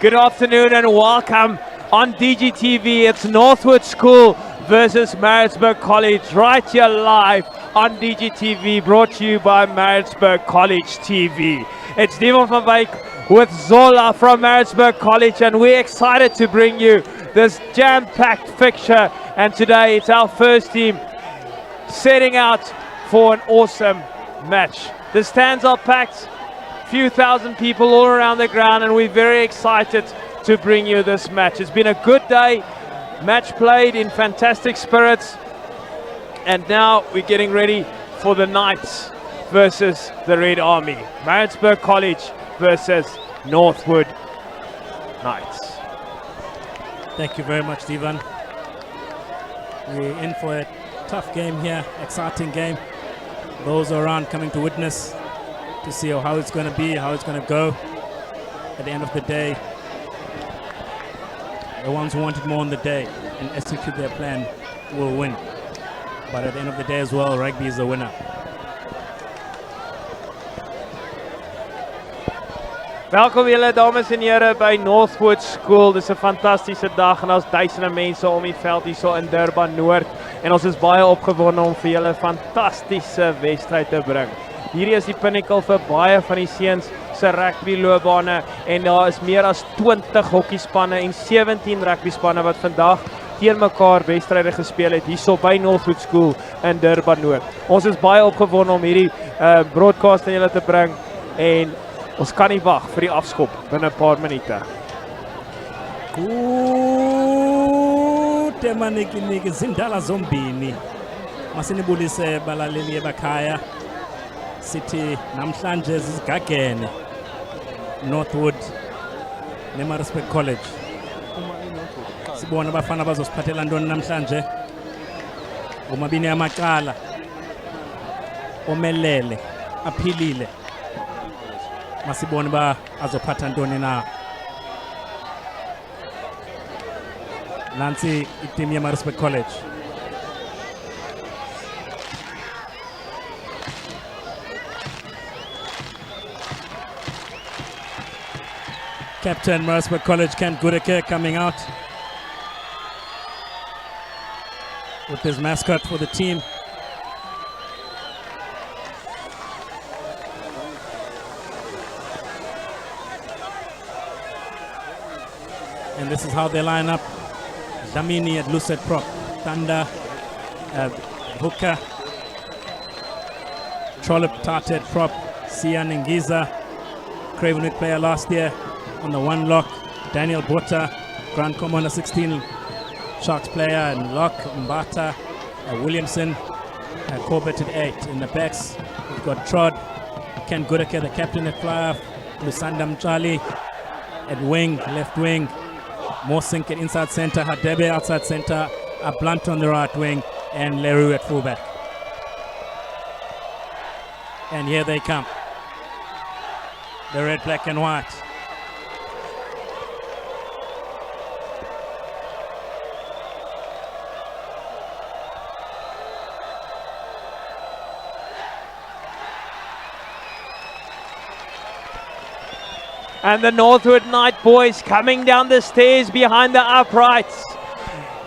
Good afternoon and welcome on DGTV. It's Northwood School versus Maritsburg College right here live on DGTV, brought to you by Maritsburg College TV. It's Devon van Wyk with Zola from Maritsburg College, and we're excited to bring you this jam-packed fixture. And today it's our first team setting out for an awesome match. The stands are packed, few thousand people all around the ground, and we're very excited to bring you this match. It's been a good day, match played in fantastic spirits, and now we're getting ready for the Knights versus the Red Army. Maritsburg College versus Northwood Knights. Thank you very much, Devon. We're in for a tough game here, exciting game. Those around coming to witness to see how it's going to be, how it's going to go. At the end of the day, the ones who wanted more on the day and execute their plan will win. But at the end of the day as well, rugby is the winner. Welkom julle dames en here by Northwood School. Dis 'n fantastiese dag en daar's duisende mense om die veld hierso in Durban Noord, en ons is baie opgewonde om vir julle 'n fantastiese wedstryd te bring. Hierdie is die pinnacle vir baie van die seuns se rugbyloopbane, en daar is meer as 20 hokkiespanne en 17 rugbyspanne wat vandag teen mekaar wedstryde gespeel het hierso by Northwood School in Durban Noord. Ons is baie opgewonde om hierdie broadcast aan julle te bring, en ons kan nie wag vir die afskop binne 'n paar minute. Kude maniki zindala zombini. Masinibulise balaleli ebakhaya. Sithi namhlanje zizigagene Northwood neMaritsburg College. Sibona abafana bazosiphathela ntoni namhlanje. Omabini amaqala omelele aphilile. Masibone ba azophatha ntoni na. Nansi iteam ya Maritsburg College. Captain Maritsburg College, Kent Goodeke, coming out with his mascot for the team. And this is how they line up. Damini at Lucid prop, Tanda, Hooker, Trollop Tarte at prop, Sian Ngiza, Cravenwood player last year on the one lock, Daniel Bota, Grand Commander 16, Sharks player and lock, Mbata, Williamson, Corbett at 8. In the backs, we've got Trod, Ken Goodeke, the captain at fly-off, Lusandam Charlie at wing, left wing, Mosink at inside center, Hadebe outside center, Blunt on the right wing, and Leroux at fullback. And here they come. The red, black and white. And the Northwood Knight boys coming down the stairs behind the uprights.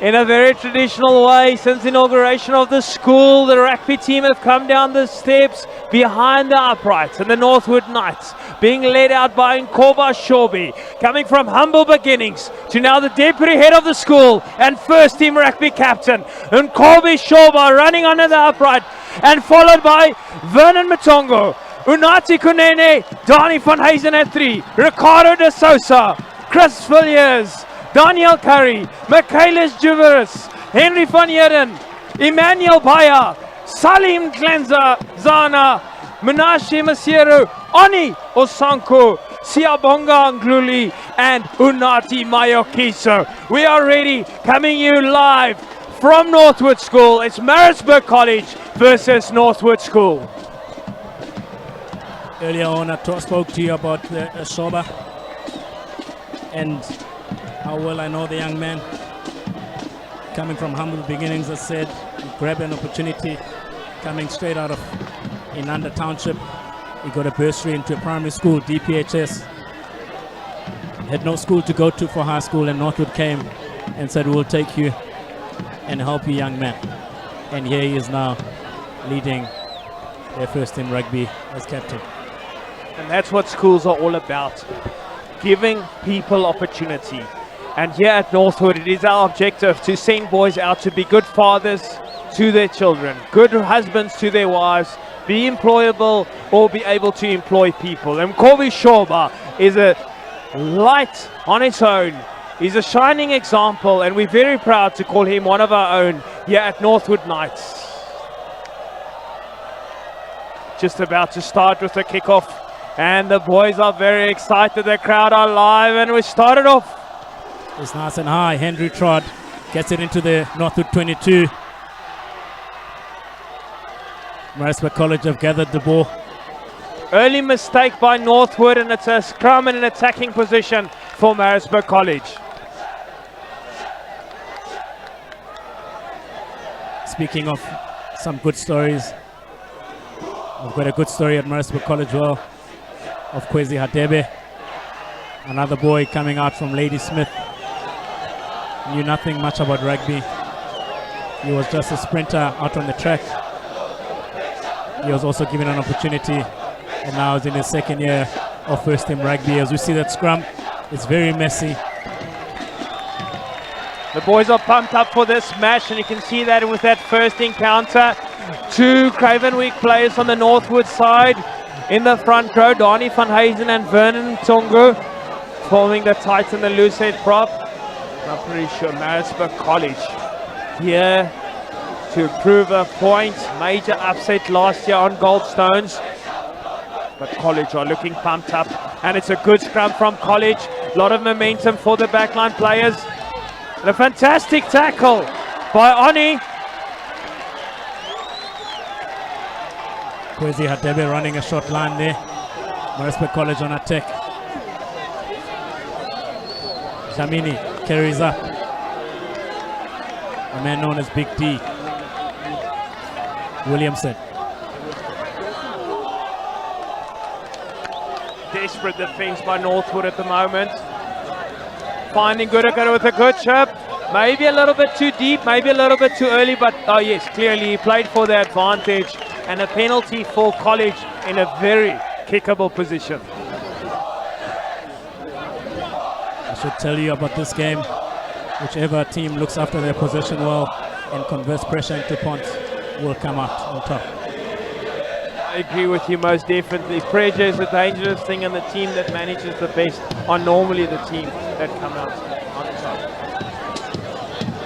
In a very traditional way, since the inauguration of the school, the rugby team have come down the steps behind the uprights. And the Northwood Knights being led out by Nkoba Shobi, coming from humble beginnings to now the deputy head of the school and first team rugby captain. Nkobi Shoba running under the upright, and followed by Vernon Matongo, Unati Kunene, Donnie van Huyzen at 3, Ricardo de Sousa, Chris Villiers, Daniel Curry, Michaelis Juveris, Henry van Heerden, Emmanuel Baya, Salim Glenza, Zana, Menashe Masero, Oni Osanko, Siabonga Ngluli, and Unati Mayokiso. We are ready, coming you live from Northwood School. It's Maritsburg College versus Northwood School. Earlier on, I spoke to you about Shoba and how well I know the young man. Coming from humble beginnings, I said, grab an opportunity, coming straight out of Inanda Township. He got a bursary into a primary school, DPHS. had no school to go to for high school, and Northwood came and said, we'll take you and help you, young man. And here he is now, leading their first team rugby as captain. And that's what schools are all about, giving people opportunity. And here at Northwood, it is our objective to send boys out to be good fathers to their children, good husbands to their wives, be employable or be able to employ people. And Kobe Shoba is a light on its own. He's a shining example, and we're very proud to call him one of our own here at Northwood Knights. Just about to start with the kickoff, and the boys are very excited. The crowd are live, and we started off. It's nice and high. Henry Trod gets it into the Northwood 22. Maritsburg College have gathered the ball. Early mistake by Northwood, and it's a scrum in an attacking position for Maritsburg College. Speaking of some good stories, we've got a good story at Maritsburg College well of Kwezi Hadebe, another boy coming out from Ladysmith. Knew nothing much about rugby. He was just a sprinter out on the track. He was also given an opportunity, and now he's in his second year of first team rugby. As we see that scrum, it's very messy. The boys are pumped up for this match, and you can see that with that first encounter. Two Cravenwick players on the Northwood side in the front row, Donnie van Huyzen and Vernon Tongo, forming the tight and the loose head prop. I'm pretty sure Maritsburg College here to prove a point. Major upset last year on Goldstones, but College are looking pumped up, and it's a good scrum from College. A lot of momentum for the backline players. And a fantastic tackle by Oni. Kwezi Hadebe running a short line there. Maritsburg College on attack. Jamini carries up. A man known as Big D. Williamson. Desperate defense by Northwood at the moment. Finding Goodacre with a good chip. Maybe a little bit too deep, maybe a little bit too early, but oh yes, clearly he played for the advantage, and a penalty for College in a very kickable position. I should tell you about this game. Whichever team looks after their possession well and converts pressure into points will come out on top. I agree with you most definitely. Pressure is a dangerous thing, and the team that manages the best are normally the team that come out on top.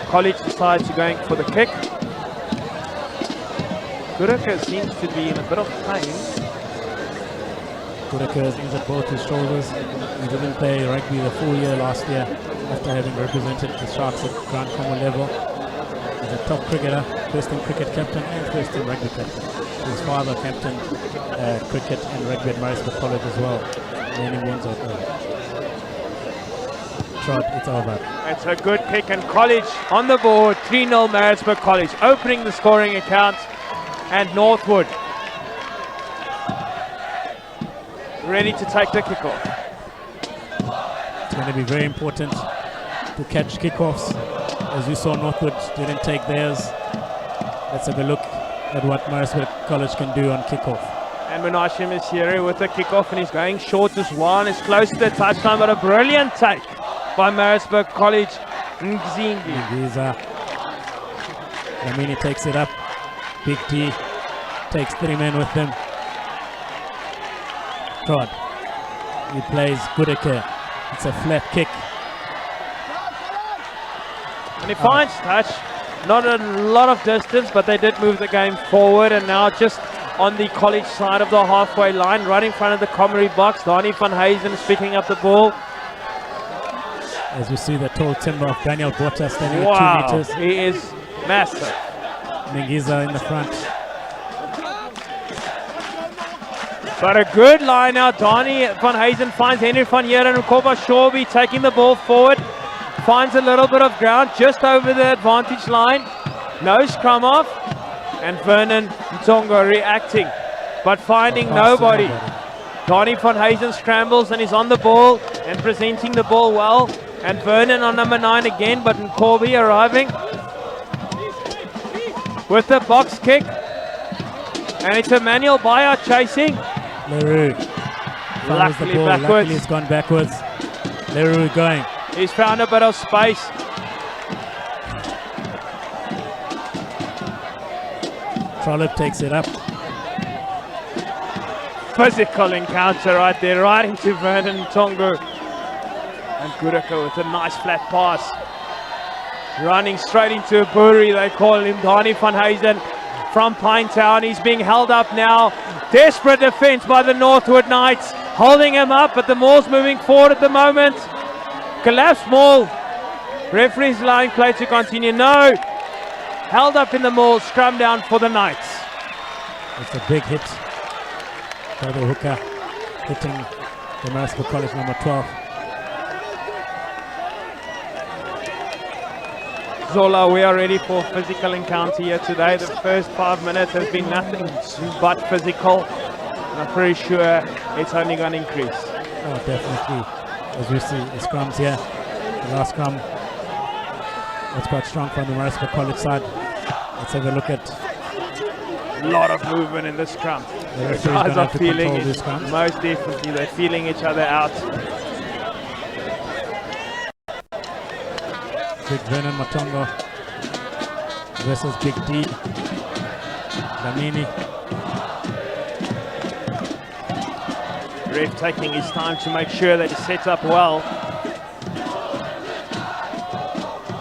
College decides to going for the kick. Goodacre seems to be in a bit of pain. Goodacre has injured both his shoulders. He didn't play rugby the full year last year after having represented the Sharks at Grand Combo level. He's a top cricketer, first team cricket captain and first team rugby captain. His father captained cricket and rugby at Maritsburg College as well. Many wins out there. Trot, it's over. It's a good kick, and College on the board. 3-0 Maritsburg College, opening the scoring account. And Northwood ready to take the kickoff. It's going to be very important to catch kickoffs. As we saw, Northwood didn't take theirs. Let's have a look at what Maritsburg College can do on kickoff. And Menashe Messiere with the kickoff, and he's going short as one. It's close to the touchline, but a brilliant take by Maritsburg College. Ngzingi. Lamini takes it up. Big T takes 3 men with him. Trod. He plays Goodacre. It's a flat kick. And he finds touch. Not a lot of distance, but they did move the game forward, and now just on the College side of the halfway line, right in front of the commentary box. Donnie van Huyzen is picking up the ball. As we see the tall timber of Daniel Botha standing Wow, at 2 meters. he is massive. Mengiza in the front. But a good line out. Donnie van Huyzen finds Henry van Heeren, and Koba Shorby taking the ball forward. Finds a little bit of ground just over the advantage line. No scrum off. And Vernon Ntongo reacting, but finding nobody. Donnie van Huysen scrambles and is on the ball and presenting the ball well. And Vernon on number 9 again, but Corby arriving with the box kick. And it's Emmanuel Bayer chasing. Leroux follows the ball. Luckily it's gone backwards. Leroux going. He's found a bit of space. Trollope takes it up. Physical encounter right there, right into Vernon Tongo. And Guraka with a nice flat pass. Running straight into a Buri, they call him Donnie van Huysen from Pinetown. He's being held up now. Desperate defense by the Northwood Knights. Holding him up, but the Maul's moving forward at the moment. Collapsed Maul. Referee's allowing play to continue. No. Held up in the Maul. Scrum down for the Knights. It's a big hit by the hooker, hitting the Maritsburg College number 12. Zola, we are ready for a physical encounter here today. The first 5 minutes has been nothing but physical. I'm pretty sure it's only going to increase. Oh, definitely. As we see the scrums here, the last scrum was quite strong from the Maritsburg College side. Let's have a look at. A lot of movement in the scrum. The guys are feeling it. Most definitely, they're feeling each other out. Big Vernon Matongo versus Big D. Lamini. Ref taking his time to make sure that he's set up well.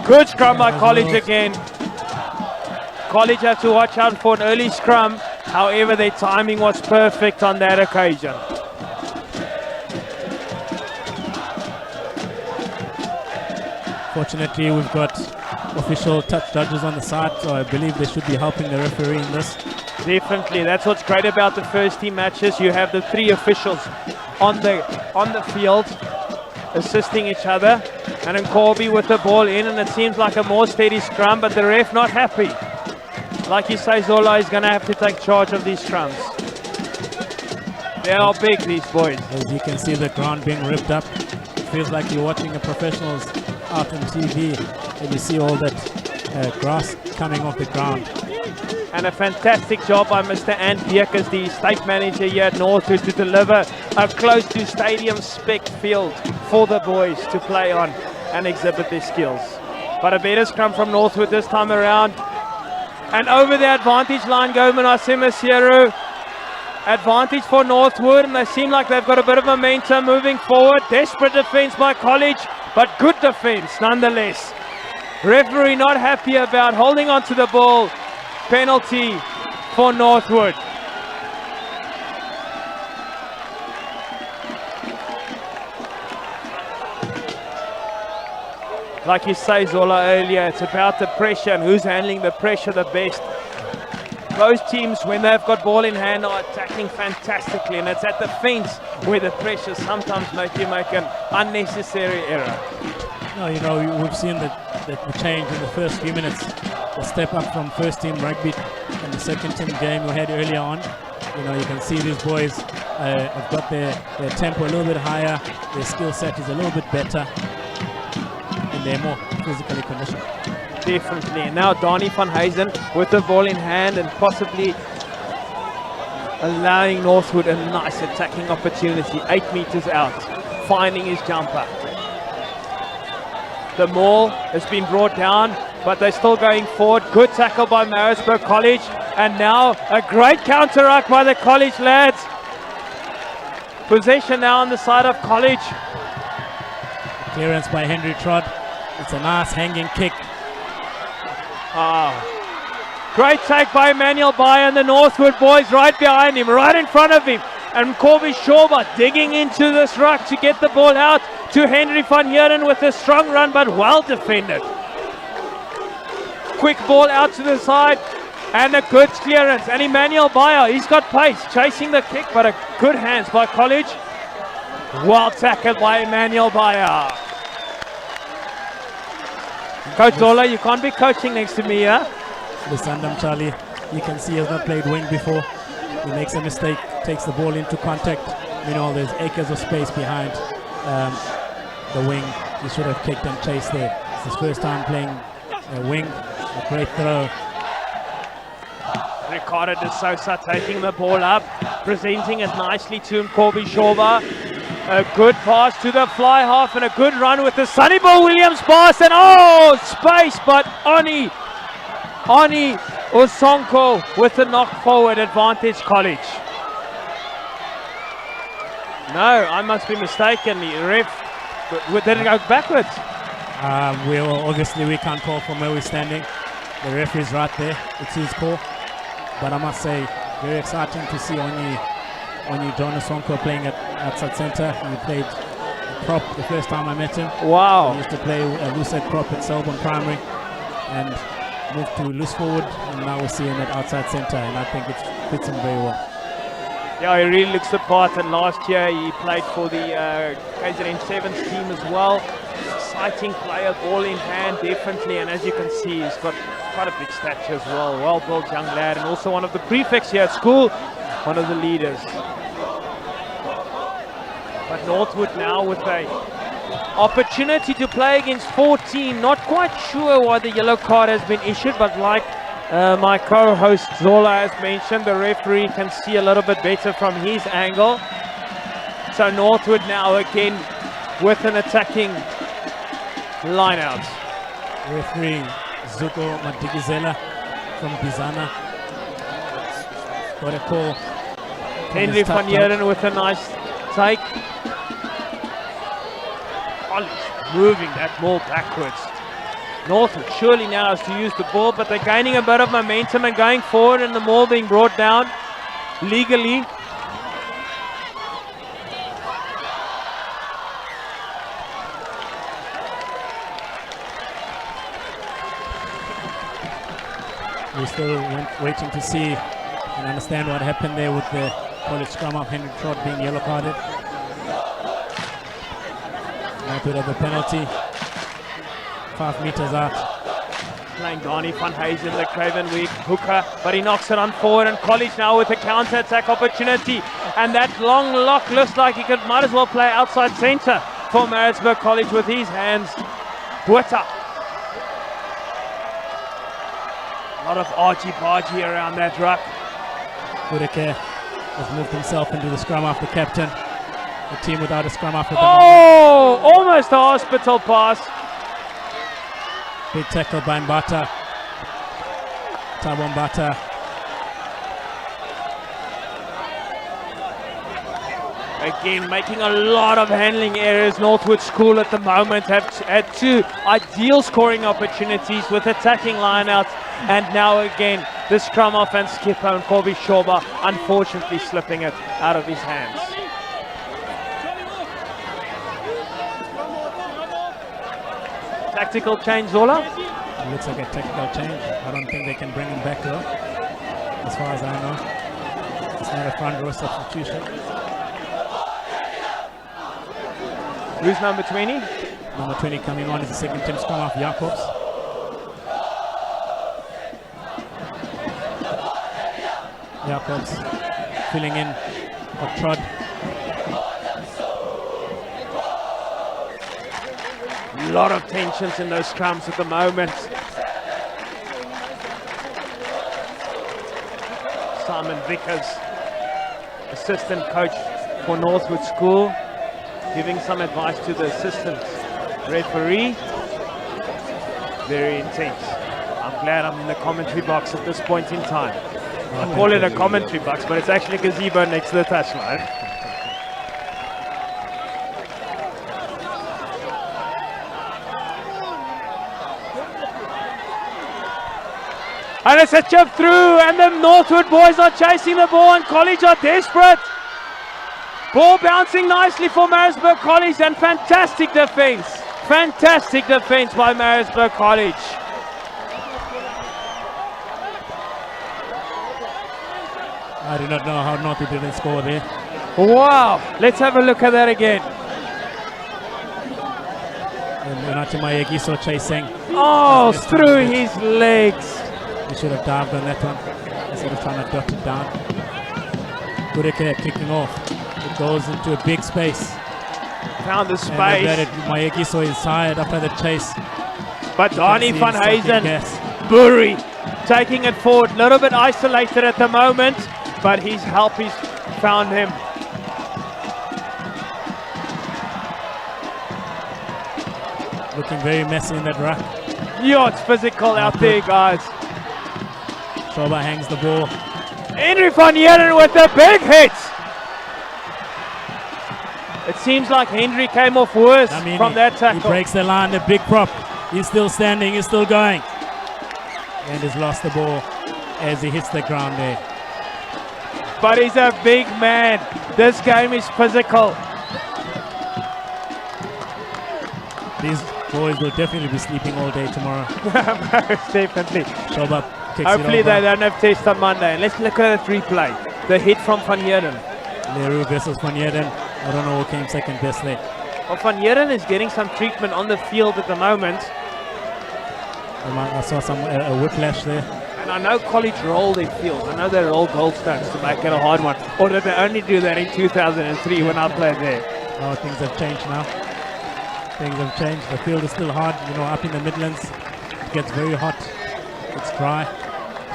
Good scrum by College again. College have to watch out for an early scrum. However, their timing was perfect on that occasion. Fortunately, we've got official touch judges on the side, so I believe they should be helping the referee in this. Definitely, that's what's great about the first team matches. You have the 3 officials on the field assisting each other. And then Corby with the ball in, and it seems like a more steady scrum, but the ref not happy. Like you say, Zola is going to have to take charge of these scrums. They are big, these boys. As you can see the ground being ripped up. It feels like you're watching a professionals out on TV, and you see all that grass coming off the ground. And a fantastic job by Mr. Ant Dieck as the state manager here at Northwood to deliver a close to stadium spec field for the boys to play on and exhibit their skills. But a better scrum from Northwood this time around. And over the advantage line go Manasima Sieru. Advantage for Northwood, and they seem like they've got a bit of momentum moving forward. Desperate defense by College, but good defense nonetheless. Referee not happy about holding on to the ball. Penalty for Northwood. Like you say, Zola, earlier, it's about the pressure and who's handling the pressure the best. Both teams, when they've got ball in hand, are attacking fantastically, and it's at the fence where the pressure sometimes make you make an unnecessary error. No, you know, we've seen the change in the first few minutes. The step up from first team rugby and the second team game we had earlier on. You know, you can see these boys have got their tempo a little bit higher, their skill set is a little bit better, and they're more physically conditioned. Definitely. And now Donnie van Huysen with the ball in hand and possibly allowing Northwood a nice attacking opportunity. 8 meters out, finding his jumper. The maul has been brought down, but they're still going forward. Good tackle by Maritsburg College. And now a great counter-ruck by the College lads. Possession now on the side of College. Clearance by Henry Trott. It's a nice hanging kick. Great take by Emmanuel Bayer and the Northwood boys right behind him, right in front of him. And Corby Shawba digging into this ruck to get the ball out to Henry van Heeren with a strong run, but well defended. Quick ball out to the side and a good clearance. And Emmanuel Bayer, he's got pace, chasing the kick, but a good hands by College. Well tackled by Emmanuel Bayer. Coach Zola, you can't be coaching next to me, yeah? The Sandam Charlie, you can see, has not played wing before. He makes a mistake, takes the ball into contact, there's acres of space behind the wing. He should have kicked and chased there. It's his first time playing a wing. A great throw. Ricardo de Sousa taking the ball up, presenting it nicely to Nkobi Shoba. A good pass to the fly half and a good run with the Sonny Bill Williams pass, and space, but Oni Osonko with the knock forward advantage, College. No, I must be mistaken. The ref did it go backwards. We can't call from where we're standing. The referee's right there. It's his call. But I must say, very exciting to see Oni John Osonko playing at outside centre. He played prop the first time I met him. Wow. He used to play a loose head prop at Selborne Primary and moved to loose forward, and now we see him at outside centre, and I think it fits him very well. Yeah, he really looks the part, and last year he played for the KZN Sevens team as well. Exciting player, ball in hand, definitely, and as you can see, he's got quite a big stature as well. Well-built young lad, and also one of the prefects here at school, one of the leaders. But Northwood now with a opportunity to play against 14. Not quite sure why the yellow card has been issued, but like my co-host Zola has mentioned, the referee can see a little bit better from his angle. So Northwood now again with an attacking line out. Referee Zuko Madigizela from Bizana got a call. Henry van Heeren with a nice take. Collins moving that ball backwards. Northwood surely now has to use the ball, but they're gaining a bit of momentum and going forward, and the ball being brought down legally. We're still waiting to see and understand what happened there with the college scrum of Henry Trott being yellow carded. Northwood of the penalty. 5 meters out. Playing Donnie van Huysen, the Craven weak hooker, but he knocks it on forward, and College now with a counter-attack opportunity, and that long lock looks like he might as well play outside centre for Maritsburg College with his hands. Botha. A lot of argy-bargy around that ruck. Kudeke has moved himself into the scrum after captain. The team without a scrum after the almost a hospital pass. Big tackle by Mbata. Thabo Mbata. Again, making a lot of handling errors. Northwood School at the moment have had 2 ideal scoring opportunities with attacking lineouts, and now again the scrum off and skipper and Kobe Shoba unfortunately slipping it out of his hands. Tactical change, Zola? It looks like a tactical change. I don't think they can bring him back though, as far as I know. It's not a front row substitution. Who's number 20? Number 20 coming on is the second team scrum off, Jacobs. Jacobs filling in for Trott. A lot of tensions in those scrums at the moment. Simon Vickers, assistant coach for Northwood School, giving some advice to the assistant referee. Very intense. I'm glad I'm in the commentary box at this point in time. I call it a commentary box, but it's actually a gazebo next to the touchline. And it's a chip through, and the Northwood boys are chasing the ball, and College are desperate. Ball bouncing nicely for Maritsburg College, and fantastic defense. Fantastic defense by Maritsburg College. I do not know how Northwood didn't score there. Wow, let's have a look at that again. And Unati Mayegiso chasing. Oh, through his legs. He should have dived on that one instead of trying to dot it down. Kudeke kicking off. goes into a big space. Found the And look at space. it, Mayekiso is tired after the chase. But Donnie See van him second Huysen, guess. Burry, taking it forward. A little bit isolated at the moment, but his help has found him. Looking very messy in that ruck. Yeah, it's physical out there, guys. Shoba hangs the ball. Henry van Heerden with a big hit. It seems like Henry came off worse from that He tackle. breaks the line, a big prop. He's still standing, he's still going. And he's lost the ball as he hits the ground there. But he's a big man. This game is physical. These boys will definitely be sleeping all day tomorrow. Most definitely. Shoba kicks Hopefully it they over. don't have test on Monday. And let's look at the replay. The hit from Van Heerden. Leroux versus Van Heerden. I don't know who came second best there. Well, Van Heerden is getting some treatment on the field at the moment. I saw some a whiplash there. And I know college roll their field. I know they roll goldstones to make it a hard one. Or did they only do that in 2003 when I played there? Oh, things have changed now. Things have changed. The field is still hard, you know, up in the Midlands. It gets very hot. It's dry.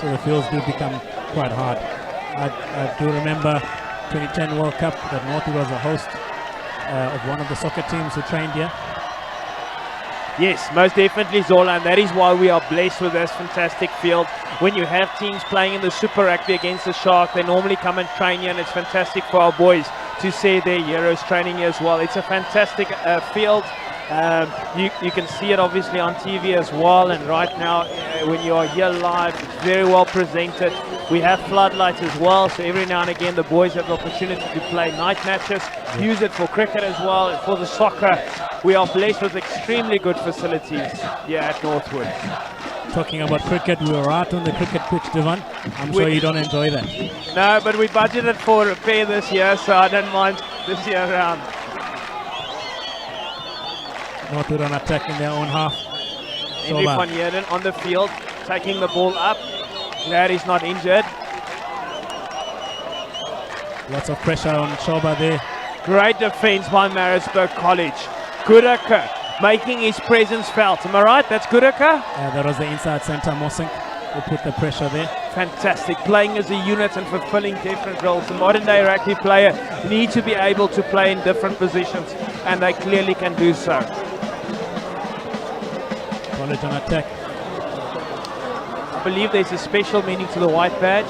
So the fields do become quite hard. I do remember 2010 World Cup that Northwood was a host of one of the soccer teams who trained here. Yes, most definitely, Zola, and that is why we are blessed with this fantastic field. When you have teams playing in the Super Rugby against the Shark, they normally come and train here, and it's fantastic for our boys to see their heroes training here as well. It's a fantastic field. You can see it obviously on TV as well, and right now when you are here live, it's very well presented. We have floodlights as well, so every now and again the boys have the opportunity to play night matches, use it for cricket as well, and for the soccer. We are blessed with extremely good facilities here at Northwood. Talking about cricket, we were out on the cricket pitch, Devon. I'm sure you don't enjoy that. No, but we budgeted for repair this year, so I don't mind this year around. Northwood on attack in their own half. Henry Shoba. van Heerden on the field, taking the ball up. Glad he's not injured. Lots of pressure on Shoba there. Great defense by Maritsburg College. Goodaka making his presence felt. Am I right? That's Goodaka? That was the inside centre, Mosink, who put the pressure there. Fantastic. Playing as a unit and fulfilling different roles. The modern day rugby player needs to be able to play in different positions, and they clearly can do so. College on attack. I believe there's a special meaning to the white badge.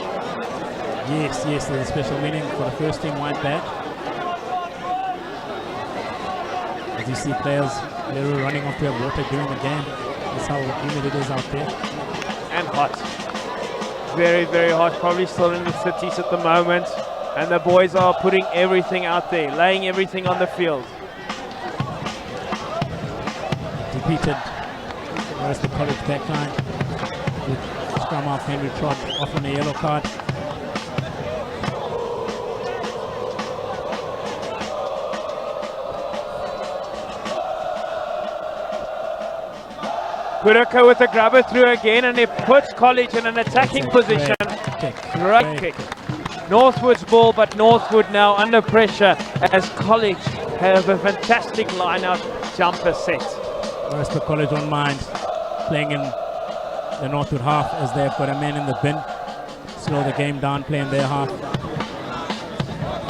Yes, there's a special meaning for the first team white badge. As you see players, Leroux running off their water during the game. That's how humid it is out there. And hot. Very, very hot. Probably still in the 30s at the moment. And the boys are putting everything out there, laying everything on the field. Defeated. Where's the college backline? With scrum half Henry Trott off on a yellow card. Kuraka with a grabber through again, and it puts College in an attacking position. Great kick. Northwood's ball, but Northwood now under pressure as College have a fantastic line-out jumper set. Maritsburg College on mind, playing in the Northwood half as they've got a man in the bin. Slow the game down, play in their half.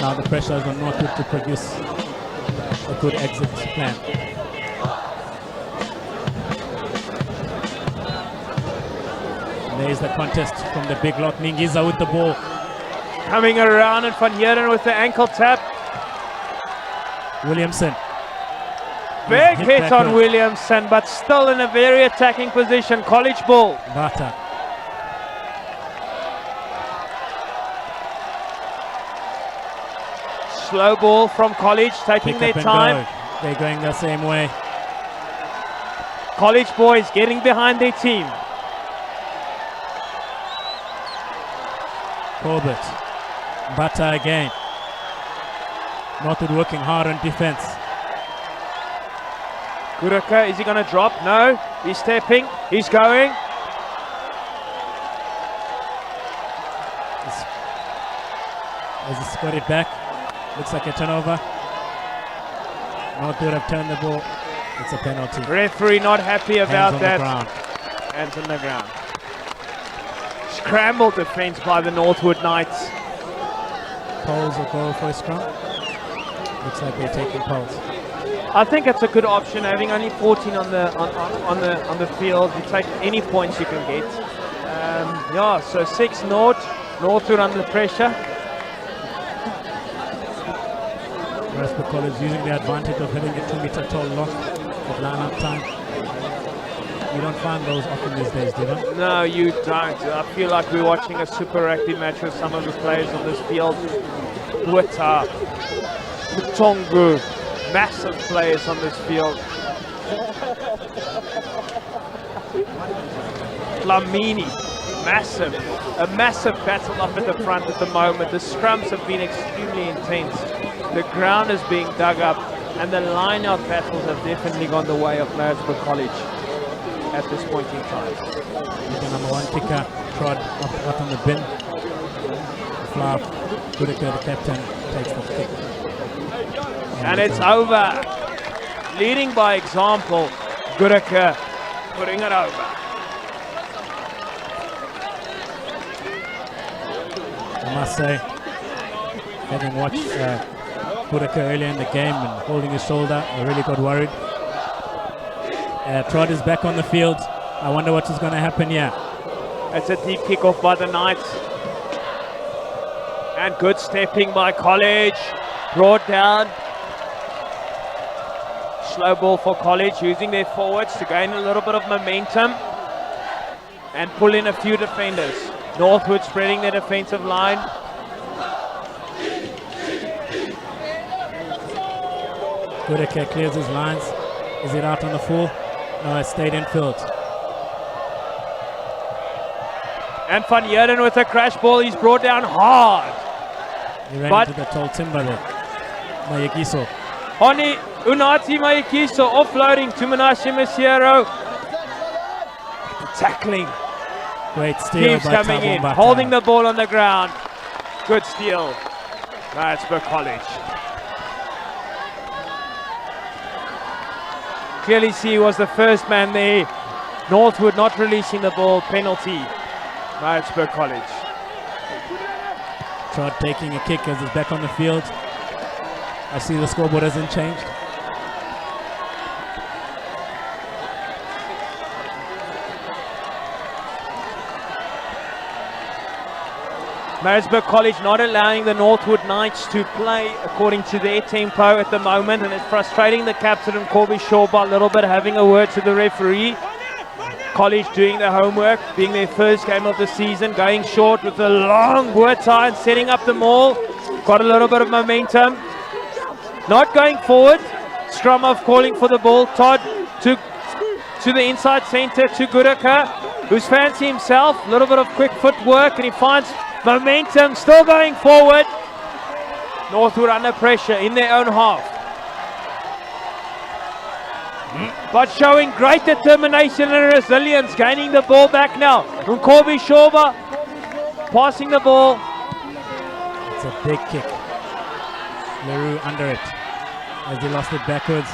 Now the pressure is on Northwood to produce a good exit plan. There's the contest from the big lock. Ningiza with the ball. Coming around, and Van Heerden with the ankle tap. Williamson. Big hit on Williamson, but still in a very attacking position. College ball. Bata. Slow ball from College, taking Pick their up and time. go. They're going the same way. College boys getting behind their team. Corbett. Bata again. Northwood working hard on defense. Kuraka, is he going to drop? No. He's stepping. He's going. As he's got it back. Looks like a turnover. Northwood have turned the ball. It's a penalty. Referee not happy about Hands on that. the ground. Hands on the ground. Scrambled defense by the Northwood Knights. Poles will go for a scrum. Looks like they're taking poles. I think it's a good option, having only 14 on the field. You take any points you can get. Yeah, so 6 Northwood under pressure. Maritsburg College using the advantage of having a 2-meter tall lock at line-up time. You don't find those often these days, do you? No, you don't. I feel like we're watching a Super Rugby match with some of the players on this field. Wita, Mutongu, massive players on this field. Flamini, massive. A massive battle up at the front at the moment. The scrums have been extremely intense. The ground is being dug up, and the line-out battles have definitely gone the way of Maritsburg College at this point in time. The number 1 kicker, Trod up on the bin. Flav, Goodacre, the captain, takes the kick. And it's over. Leading by example, Goodacre putting it over. I must say, having watched Goodacre earlier in the game and holding his shoulder, I really got worried. Trod is back on the field. I wonder what is going to happen here. It's a deep kickoff by the Knights. And good stepping by College. Brought down. Slow ball for College, using their forwards to gain a little bit of momentum and pull in a few defenders. Northwood spreading their defensive line. Goodacre clears his lines. Is it out on the full? No, it stayed in field. And Van Heerden with a crash ball. He's brought down hard. He ran into the tall timber there. Mayekiso. Oni Unati Mayekiso offloading to Menashe Masiero. Tackling. Great steal Keeps by coming in, Mbata. holding the ball on the ground. Good steal. Maritsburg College. Clearly see he was the first man there. Northwood not releasing the ball. Penalty. Maritsburg College. Trod taking a kick as he's back on the field. I see the scoreboard hasn't changed. Maritsburg College not allowing the Northwood Knights to play according to their tempo at the moment, and it's frustrating the captain and Corby Shawba a little bit, having a word to the referee. College doing their homework, being their first game of the season, going short with a long word time, setting up the maul. Got a little bit of momentum. Not going forward. Strumov calling for the ball. Todd to the inside centre to Goodacre, who's fancy himself. A little bit of quick footwork, and he finds momentum, still going forward. Northwood under pressure in their own half. But showing great determination and resilience, gaining the ball back now. Nkobi Shoba passing the ball. It's a big kick. Leroux under it as he lost it backwards.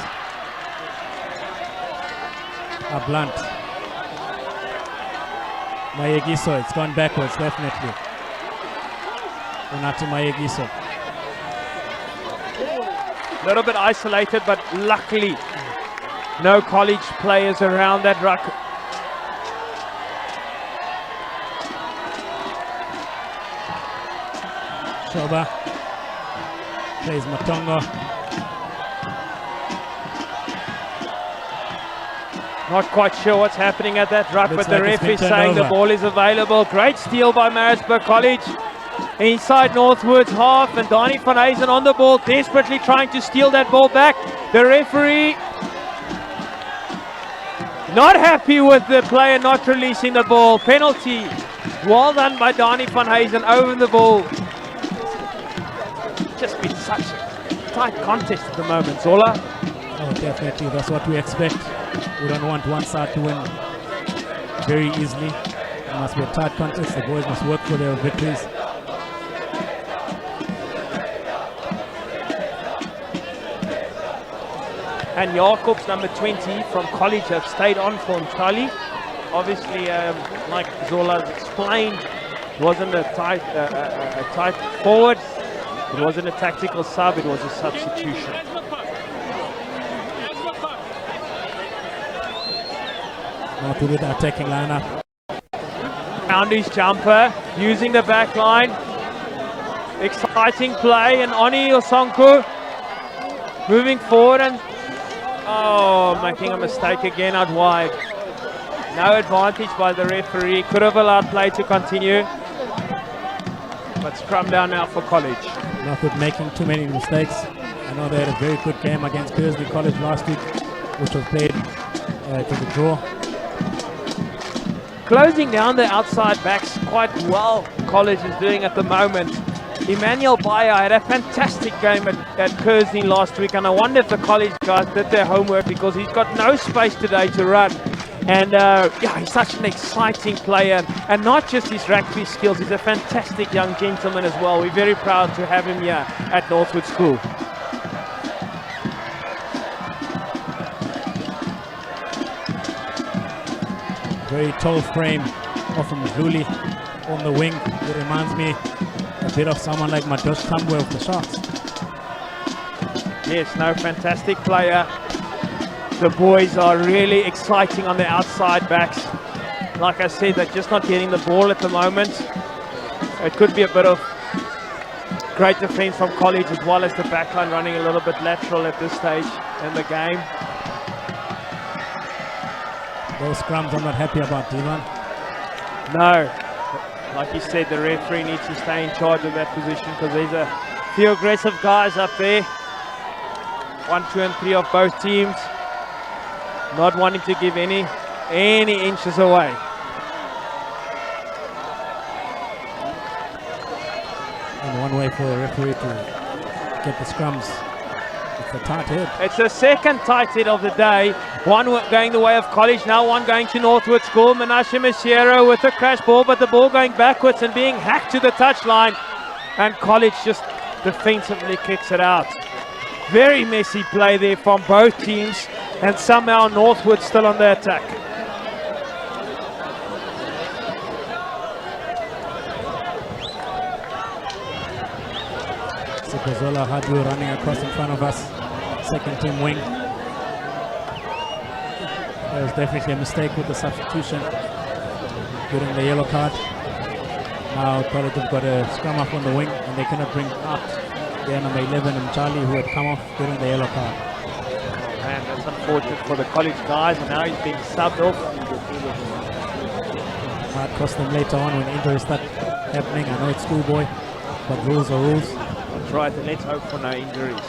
A blunt. Mayegiso, it's gone backwards, definitely. Unati Mayegiso. A little bit isolated, but luckily no College players around that ruck. Shoba plays Matongo. Not quite sure what's happening at that ruck, Looks but the like it's ref is been saying turned the over. ball is available. Great steal by Maritsburg College. Inside Northwood's half, and Donnie van Huysen on the ball, desperately trying to steal that ball back. The referee not happy with the player not releasing the ball. Penalty. Well done by Donnie van Huysen over the ball. Just been such a tight contest at the moment, Zola. Oh, definitely. That's what we expect. We don't want one side to win very easily. It must be a tight contest. The boys must work for their victories. and Jacobs, number 20 from college, have stayed on for Charlie. Obviously, like Zola explained, it wasn't a tight forward. It wasn't a tactical sub, it was a substitution. Northwood with the attacking lineup. Found his jumper, using the back line. Exciting play, and Oni Osonko moving forward and making a mistake again out wide. No advantage by the referee, could have allowed play to continue. But scrum down now for college. Northwood making too many mistakes. I know they had a very good game against Paisley College last week, which was played to the draw. Closing down the outside backs quite well, college is doing at the moment. Emmanuel Bayer had a fantastic game at Kersney last week, and I wonder if the college guys did their homework, because he's got no space today to run. And he's such an exciting player, and not just his rugby skills, he's a fantastic young gentleman as well. We're very proud to have him here at Northwood School. Very tall frame of Mdluli on the wing. It reminds me a bit of someone like Madosh Tambwe of the Sharks. Yes, no, fantastic player. The boys are really exciting on the outside backs. Like I said, they're just not getting the ball at the moment. It could be a bit of great defense from college, as well as the backline running a little bit lateral at this stage in the game. Those scrums I'm not happy about, Divan. No, like you said, the referee needs to stay in charge of that position, because there's a few aggressive guys up there. 1, 2 and 3 of both teams. Not wanting to give any inches away. And one way for the referee to get the scrums. It's a tight hit. It's the second tight hit of the day. One going the way of college, now one going to Northwood School. Menashe Masiero with a crash ball, but the ball going backwards and being hacked to the touchline. And college just defensively kicks it out. Very messy play there from both teams, and somehow Northwood still on the attack. Sikozola Hadu running across in front of us. Second team wing. There was definitely a mistake with the substitution, getting the yellow card. Now college have got a scrum up on the wing, and they cannot bring out their number 11 and Charlie, who had come off getting the yellow card. Man, that's unfortunate for the college guys, and now he's being subbed off. Might cost them later on when injuries start happening. I know it's schoolboy, but rules are rules. That's right, and let's hope for no injuries.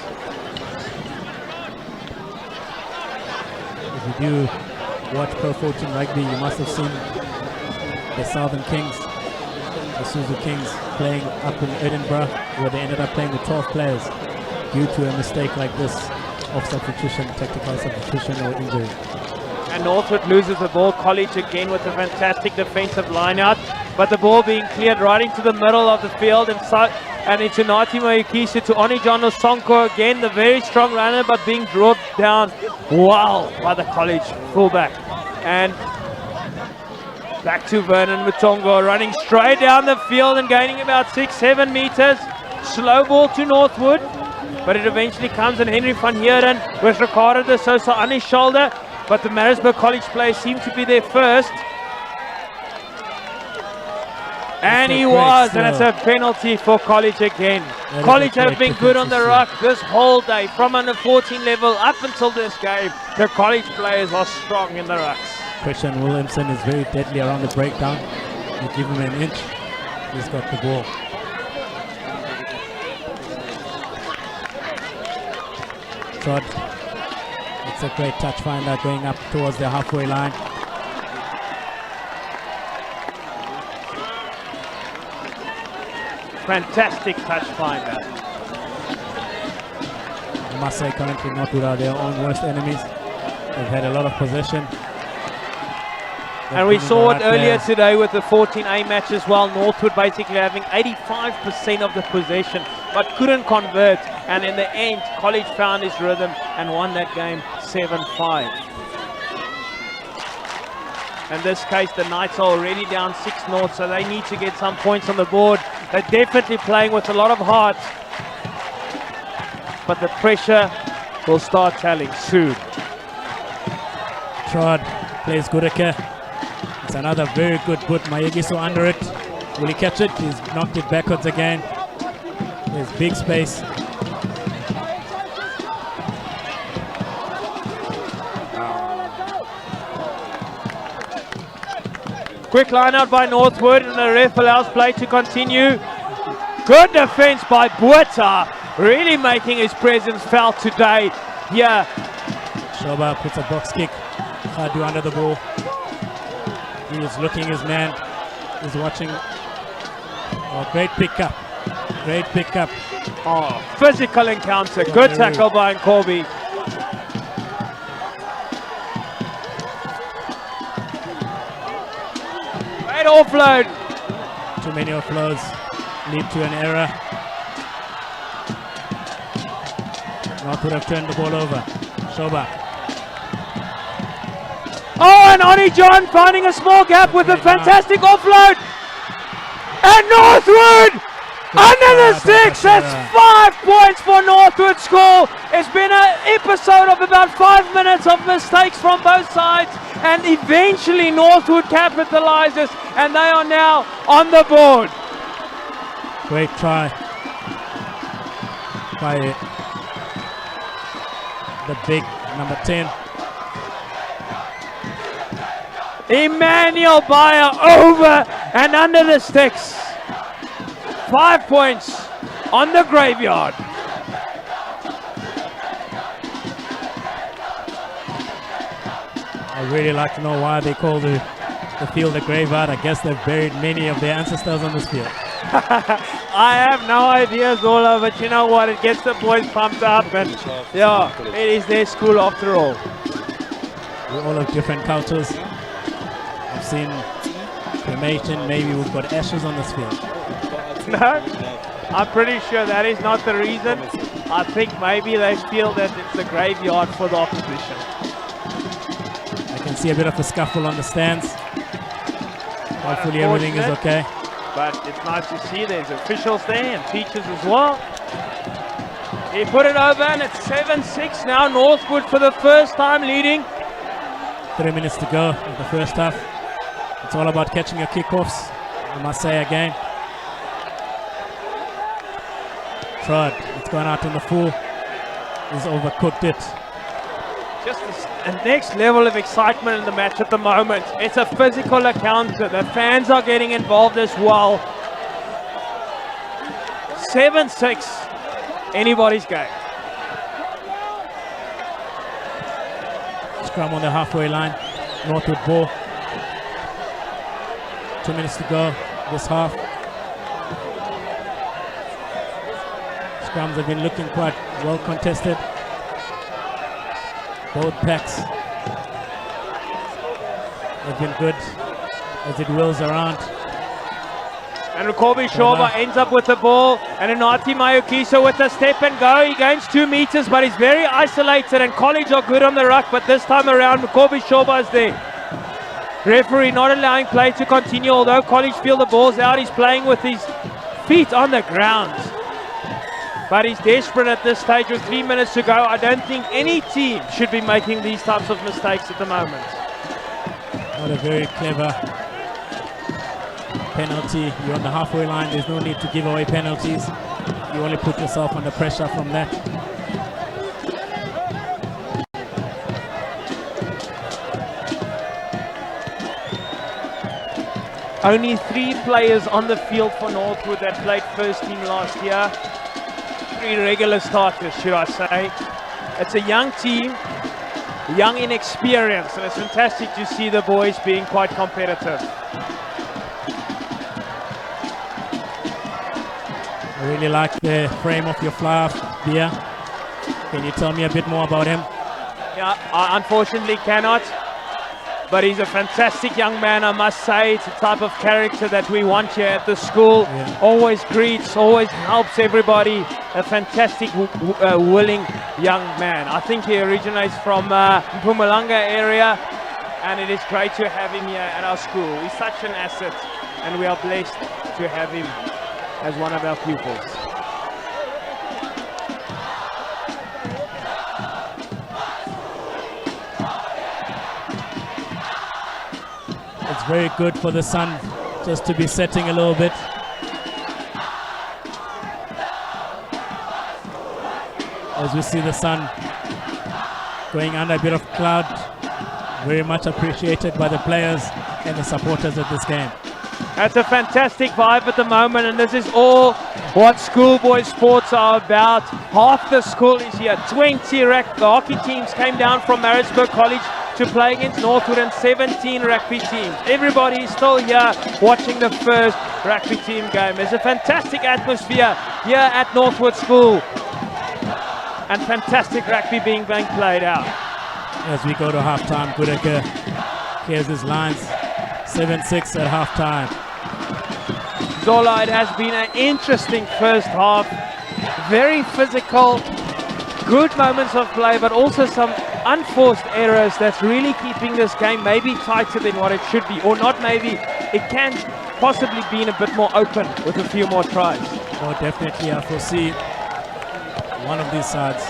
If you do watch Pro 14 rugby, you must have seen the Southern Kings, the Suzu Kings, playing up in Edinburgh, where they ended up playing with 12 players due to a mistake like this of substitution, tactical substitution or injury. And Northwood loses the ball. College again with a fantastic defensive line out, but the ball being cleared right into the middle of the field, and it's Unati Moikisi to Onijan Osonko again, the very strong runner, but being brought down, wow, by the college fullback. And back to Vernon Mutongo, running straight down the field and gaining about 6-7 meters. Slow ball to Northwood, but it eventually comes, and Henry van Heeren with Ricardo de Sosa on his shoulder, but the Maritsburg College players seem to be there first. And he was, and it's a penalty for college again. College have been good on the ruck this whole day, from under 14 level up until this game. The college players are strong in the rucks. Christian Williamson is very deadly around the breakdown. You give him an inch, he's got the ball. Todd, it's a great touch finder going up towards the halfway line. Fantastic touch finder. I must say, currently Northwood are their own worst enemies. They've had a lot of possession. And we saw it earlier today with the 14A match as well. Northwood basically having 85% of the possession, but couldn't convert. And in the end, College found his rhythm and won that game 7-5. In this case, the Knights are already down 6-0, so they need to get some points on the board. They're definitely playing with a lot of heart, but the pressure will start telling soon. Trod plays Gureke. It's another very good put. Mayegiso under it. Will he catch it? He's knocked it backwards again. There's big space. Quick line out by Northwood, and the ref allows play to continue. Good defense by Botha, really making his presence felt today. Yeah. Shoba puts a box kick. Khadu under the ball. He is looking his man. He's watching. Oh, great pickup. Great pickup. Oh, physical encounter. Good tackle by Nkobi. Great offload. Too many offloads lead to an error. North would have turned the ball over. Shoba. Oh, and Oni John finding a small gap with a fantastic offload. And Northwood under the sticks. That's 5 points for Northwood score. It's been an episode of about 5 minutes of mistakes from both sides, and eventually Northwood capitalizes, and they are now on the board. Great try by the big number 10. Emmanuel Bayer over and under the sticks. 5 points on the graveyard. I really like to know why they call the field the graveyard. I guess they've buried many of their ancestors on this field. I have no idea, Zola, but you know what? It gets the boys pumped up, and yeah, it is their school after all. We all have different cultures. I've seen cremation. Maybe we've got ashes on this field. No, I'm pretty sure that is not the reason. I think maybe they feel that it's the graveyard for the opposition. I can see a bit of a scuffle on the stands. Hopefully everything is okay. But it's nice to see there's officials there and teachers as well. He put it over and it's 7-6 now. Northwood for the first time leading. 3 minutes to go in the first half. It's all about catching your kickoffs, I must say again. Trod, it's gone out in the full. He's overcooked it. Just a next level of excitement in the match at the moment. It's a physical encounter. The fans are getting involved as well. 7-6, anybody's game. Scrum on the halfway line. Northwood ball. 2 minutes to go this half. Scrums have been looking quite well contested. Both packs have been good as it whirls around. And Kobe Shoba ends up with the ball, and Inati Mayokiso with a step and go. He gains 2 meters, but he's very isolated, and College are good on the ruck, but this time around Kobe Shoba is there. Referee not allowing play to continue, although College feel the ball's out. He's playing with his feet on the ground. But he's desperate at this stage with 3 minutes to go. I don't think any team should be making these types of mistakes at the moment. Not a very clever penalty. You're on the halfway line. There's no need to give away penalties. You only put yourself under pressure from that. Only 3 players on the field for Northwood that played first team last year. 3 regular starters, should I say. It's a young team, young in experience, and it's fantastic to see the boys being quite competitive. I really like the frame of your flyer, Bia. Can you tell me a bit more about him? Yeah, I unfortunately cannot. but he's a fantastic young man, I must say. It's the type of character that we want here at the school. Yeah. Always greets, always helps everybody. A fantastic, willing young man. I think he originates from Mpumalanga area, and it is great to have him here at our school. He's such an asset, and we are blessed to have him as one of our pupils. It's very good for the sun just to be setting a little bit. As we see the sun going under a bit of cloud, very much appreciated by the players and the supporters of this game. That's a fantastic vibe at the moment, and this is all what schoolboy sports are about. Half the school is here. 20 hockey teams came down from Maritsburg College to play against Northwood, and 17 rugby teams. Everybody is still here watching the first rugby team game. There's a fantastic atmosphere here at Northwood School, and fantastic rugby being played out. As we go to halftime, Goodacre here's his lines. 7-6 at halftime. Zola, it has been an interesting first half. Very physical, good moments of play, but also some unforced errors that's really keeping this game maybe tighter than what it should be, or not maybe. It can possibly be a bit more open with a few more tries. Oh, definitely. I foresee one of these sides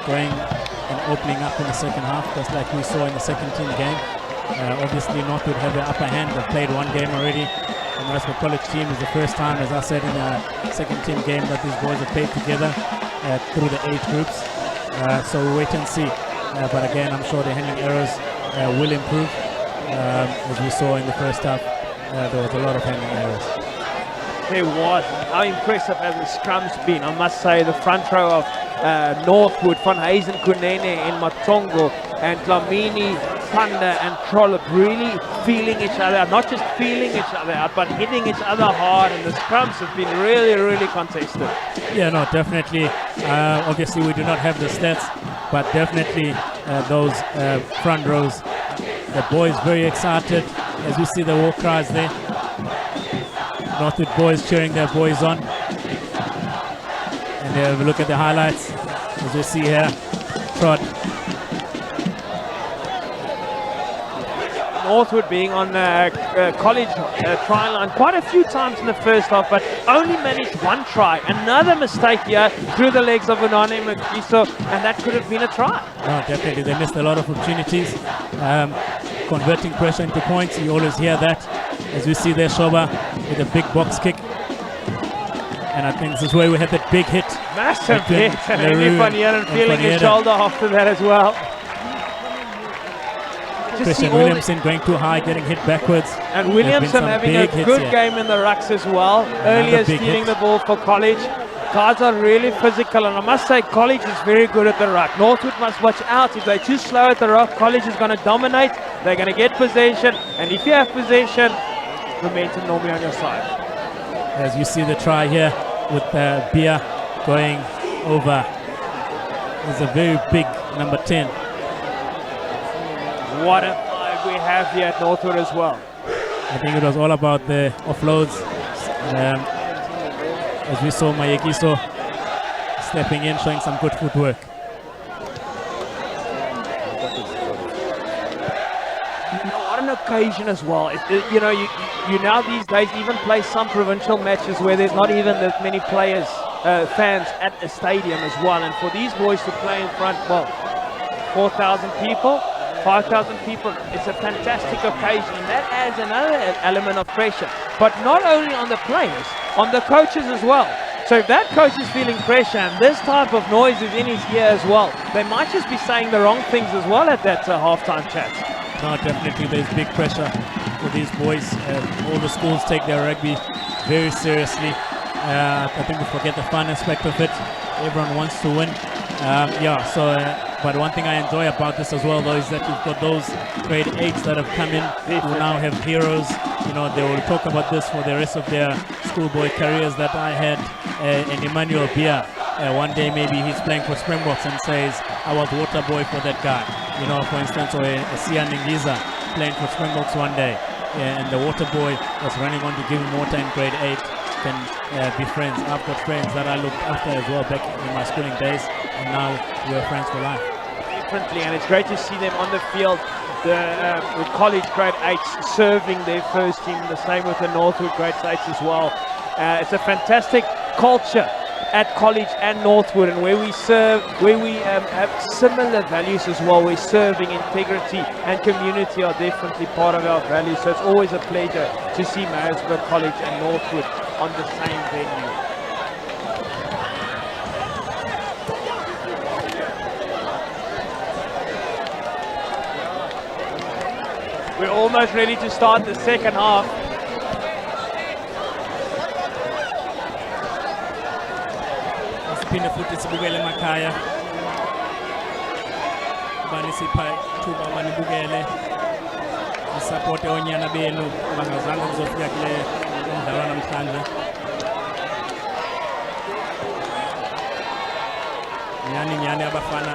going and opening up in the second half, just like we saw in the second team game. Obviously, Northwood have the upper hand. They've played one game already. And the Maritsburg College team is the first time, as I said, in the second team game that these boys have played together through the age groups. So we'll wait and see. But again, I'm sure the handling errors will improve. As we saw in the first half, there was a lot of handling errors. There was. How impressive has the scrums been? I must say, the front row of Northwood, Van Huyzen, Kunene, and Matongo, and Dlamini, Thunder, and Trollop really feeling each other out. Not just feeling each other out, but hitting each other hard, and the scrums have been really, really contested. Yeah, no, definitely. Obviously, we do not have the stats, but definitely those front rows, the boys very excited as we see the war cries there. Northwood boys cheering their boys on. And have a look at the highlights as we see here. Trot. Northwood being on college try line quite a few times in the first half, but only managed one try. Another mistake here through the legs of Unane Mkiso, and that could have been a try. No, definitely. They missed a lot of opportunities. Converting pressure into points, you always hear that. As we see there, Shoba with a big box kick. And I think this is where we had that big hit. Massive hit, and Amy Van Heeren feeling his shoulder after that as well. Christian Williamson going too high, getting hit backwards. And Williamson having a good game in the rucks as well. Earlier stealing the ball for college. Guys are really physical, and I must say college is very good at the ruck. Northwood must watch out. If they're too slow at the ruck, college is going to dominate. They're going to get possession, and if you have possession, momentum normally on your side. As you see the try here with Bia going over. It's a very big number 10. What a five we have here at Northwood as well. I think it was all about the offloads. As we saw Mayekiso stepping in, showing some good footwork. What an occasion as well. You know, you now these days even play some provincial matches where there's not even that many players, fans at the stadium as well. And for these boys to play in front, well, 4,000 people, 5,000 people, it's a fantastic occasion. And that adds another element of pressure. But not only on the players, on the coaches as well. So if that coach is feeling pressure and this type of noise is in his ear as well, they might just be saying the wrong things as well at that halftime chat. No, definitely there's big pressure for these boys. All the schools take their rugby very seriously. I think we forget the fun aspect of it. Everyone wants to win. But one thing I enjoy about this as well, though, is that you've got those grade 8s that have come in who now have heroes. You know, they will talk about this for the rest of their schoolboy careers that I had. And Emmanuel Bia, one day maybe he's playing for Springboks and says, I was water boy for that guy. You know, for instance, or a Sian Ngiza. playing for Springboks one day, and the water boy was running on to give him water in grade 8, can be friends. I've got friends that I looked after as well back in my schooling days, and now we're friends for life. Differently, and it's great to see them on the field. The college grade 8s serving their first team, the same with the Northwood grade 8s as well. It's a fantastic culture at college and Northwood, and where we serve, where we have similar values as well. We're serving, integrity and community are definitely part of our values, so it's always a pleasure to see Maritsburg College and Northwood on the same venue. We're almost ready to start the second half. Sipinde futhi sibukele emakhaya. Bani sipha thuba manibukele. Support onyana benu bangazange kuzofika kule mdlalo namhlanje. Nyani abafana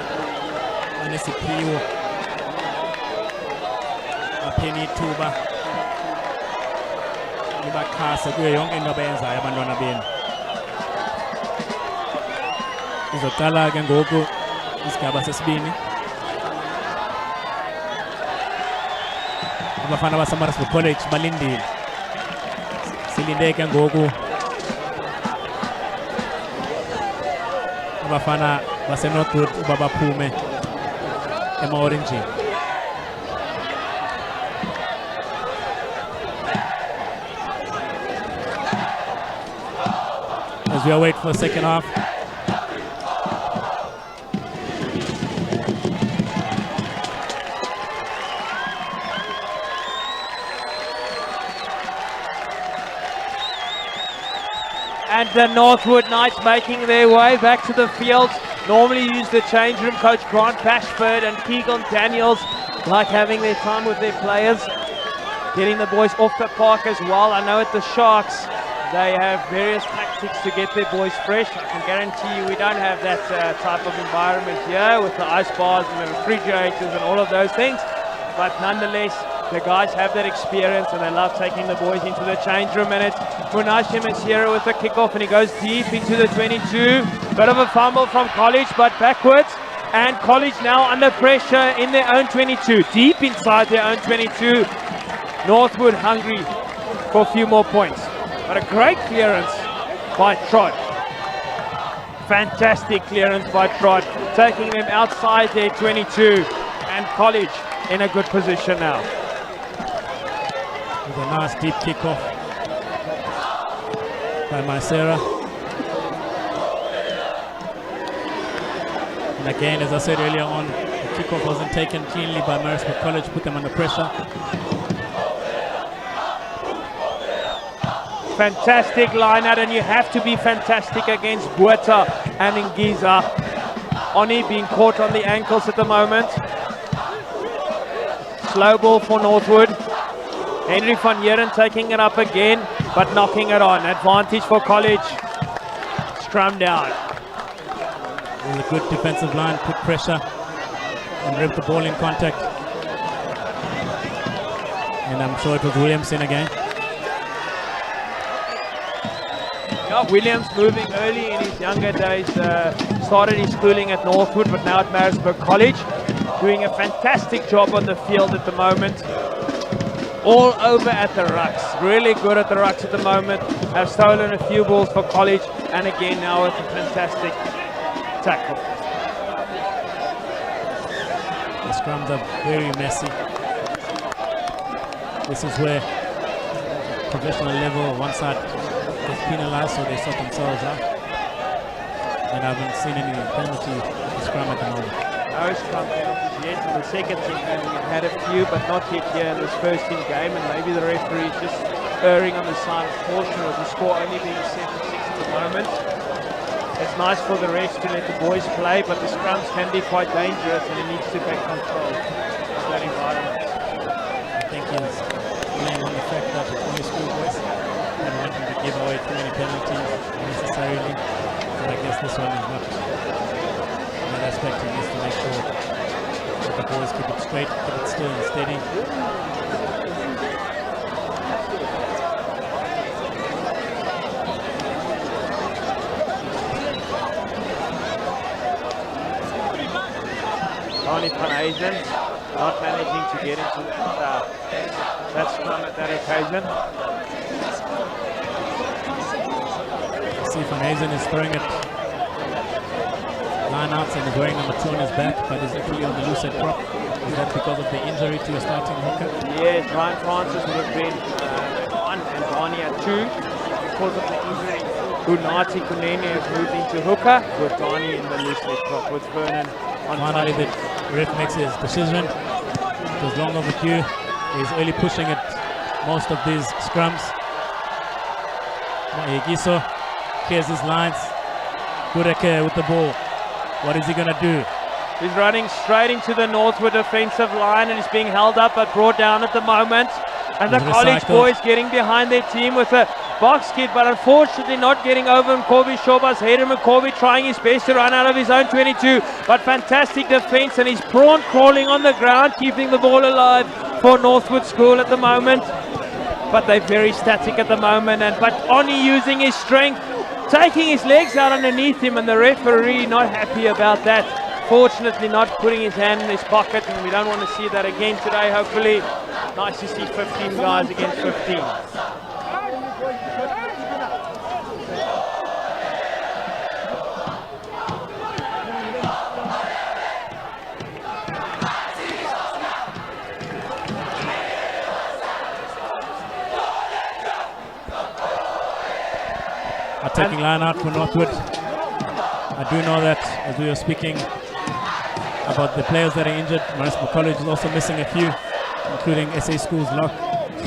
banesiphiwo. Bapheni ithuba. Nibakhase kuyo yonke into abayenzayo abantwana benu. Izoqala ke ngoku isigaba sesibini. Abafana baseMaritsburg College balindile. Silinde ke ngoku abafana baseNorthwood uba baphume ema-orangini. As we await for the second half. And the Northwood Knights making their way back to the field. Normally use the change room. Coach Grant Bashford and Keegan Daniels like having their time with their players. Getting the boys off the park as well. I know at the Sharks, they have various tactics to get their boys fresh. I can guarantee you we don't have that type of environment here with the ice bars and the refrigerators and all of those things. But nonetheless, the guys have that experience and they love taking the boys into the change room. And it's Munashe Masira with the kickoff, and he goes deep into the 22. Bit of a fumble from College, but backwards. And College now under pressure in their own 22. Deep inside their own 22. Northwood hungry for a few more points. But a great clearance by Trott. Fantastic clearance by Trott, taking them outside their 22. And College in a good position now. With a nice deep kickoff by Masera. And again, as I said earlier on, the kickoff wasn't taken cleanly by Maritsburg College, put them under pressure. Fantastic line out, and you have to be fantastic against Botha and Ngiza. Oni being caught on the ankles at the moment. Slow ball for Northwood. Henry van Heeren taking it up again, but knocking it on. Advantage for College. Scrum down. With a good defensive line, put pressure and rip the ball in contact. And I'm sure it was Williamson again. Yeah, Williams moving early in his younger days. Started his schooling at Northwood, but now at Maritsburg College. Doing a fantastic job on the field at the moment. All over at the rucks. Really good at the rucks at the moment. Have stolen a few balls for College, and again now with a fantastic tackle. The scrums are very messy. This is where professional level, one side gets penalized, so they sort themselves out. And I haven't seen any penalty scrum at the moment. No scrum penalties yet. In the second team game we've had a few, but not yet here in this first team game, and maybe the referee is just erring on the side of caution, with the score only being 7-6 at the moment. It's nice for the refs to let the boys play, but the scrums can be quite dangerous, and he needs to take control of that environment. I think he's playing on the fact that it's only schoolboys and wanting to give away too many penalties unnecessarily. But I guess this one is not. In that aspect, he needs to make sure So the boys keep it straight, keep it still and steady. Tony van Hazen not managing to get into that scrum at that occasion. See Van Hazen is throwing it line outs and is wearing number 2 on his back, but is actually on the loose head prop. Is that because of the injury to your starting hooker? Yes, Ryan Francis would have been on and Barney at 2 because of the injury. Unati Kunene has moved into hooker with Barney in the loose head prop with Vernon on finally the ref makes his decision. It was long overdue. He's early pushing at most of these scrums. Maegiso clears his lines. Gureke with the ball. What is he going to do? He's running straight into the Northwood defensive line and is being held up but brought down at the moment. And the college boys getting behind their team with a box kick, but unfortunately not getting over Mkobi Shoba's head. And Mkobi trying his best to run out of his own 22, but fantastic defense, and he's prawn crawling on the ground, keeping the ball alive for Northwood School at the moment. But they're very static at the moment, but Oni using his strength, taking his legs out underneath him, and the referee not happy about that. Fortunately not putting his hand in his pocket, and we don't want to see that again today, hopefully. Nice to see 15 guys against 15. Taking line out for Northwood. I do know that as we were speaking about the players that are injured, Maritsburg College is also missing a few, including SA Schools Lock,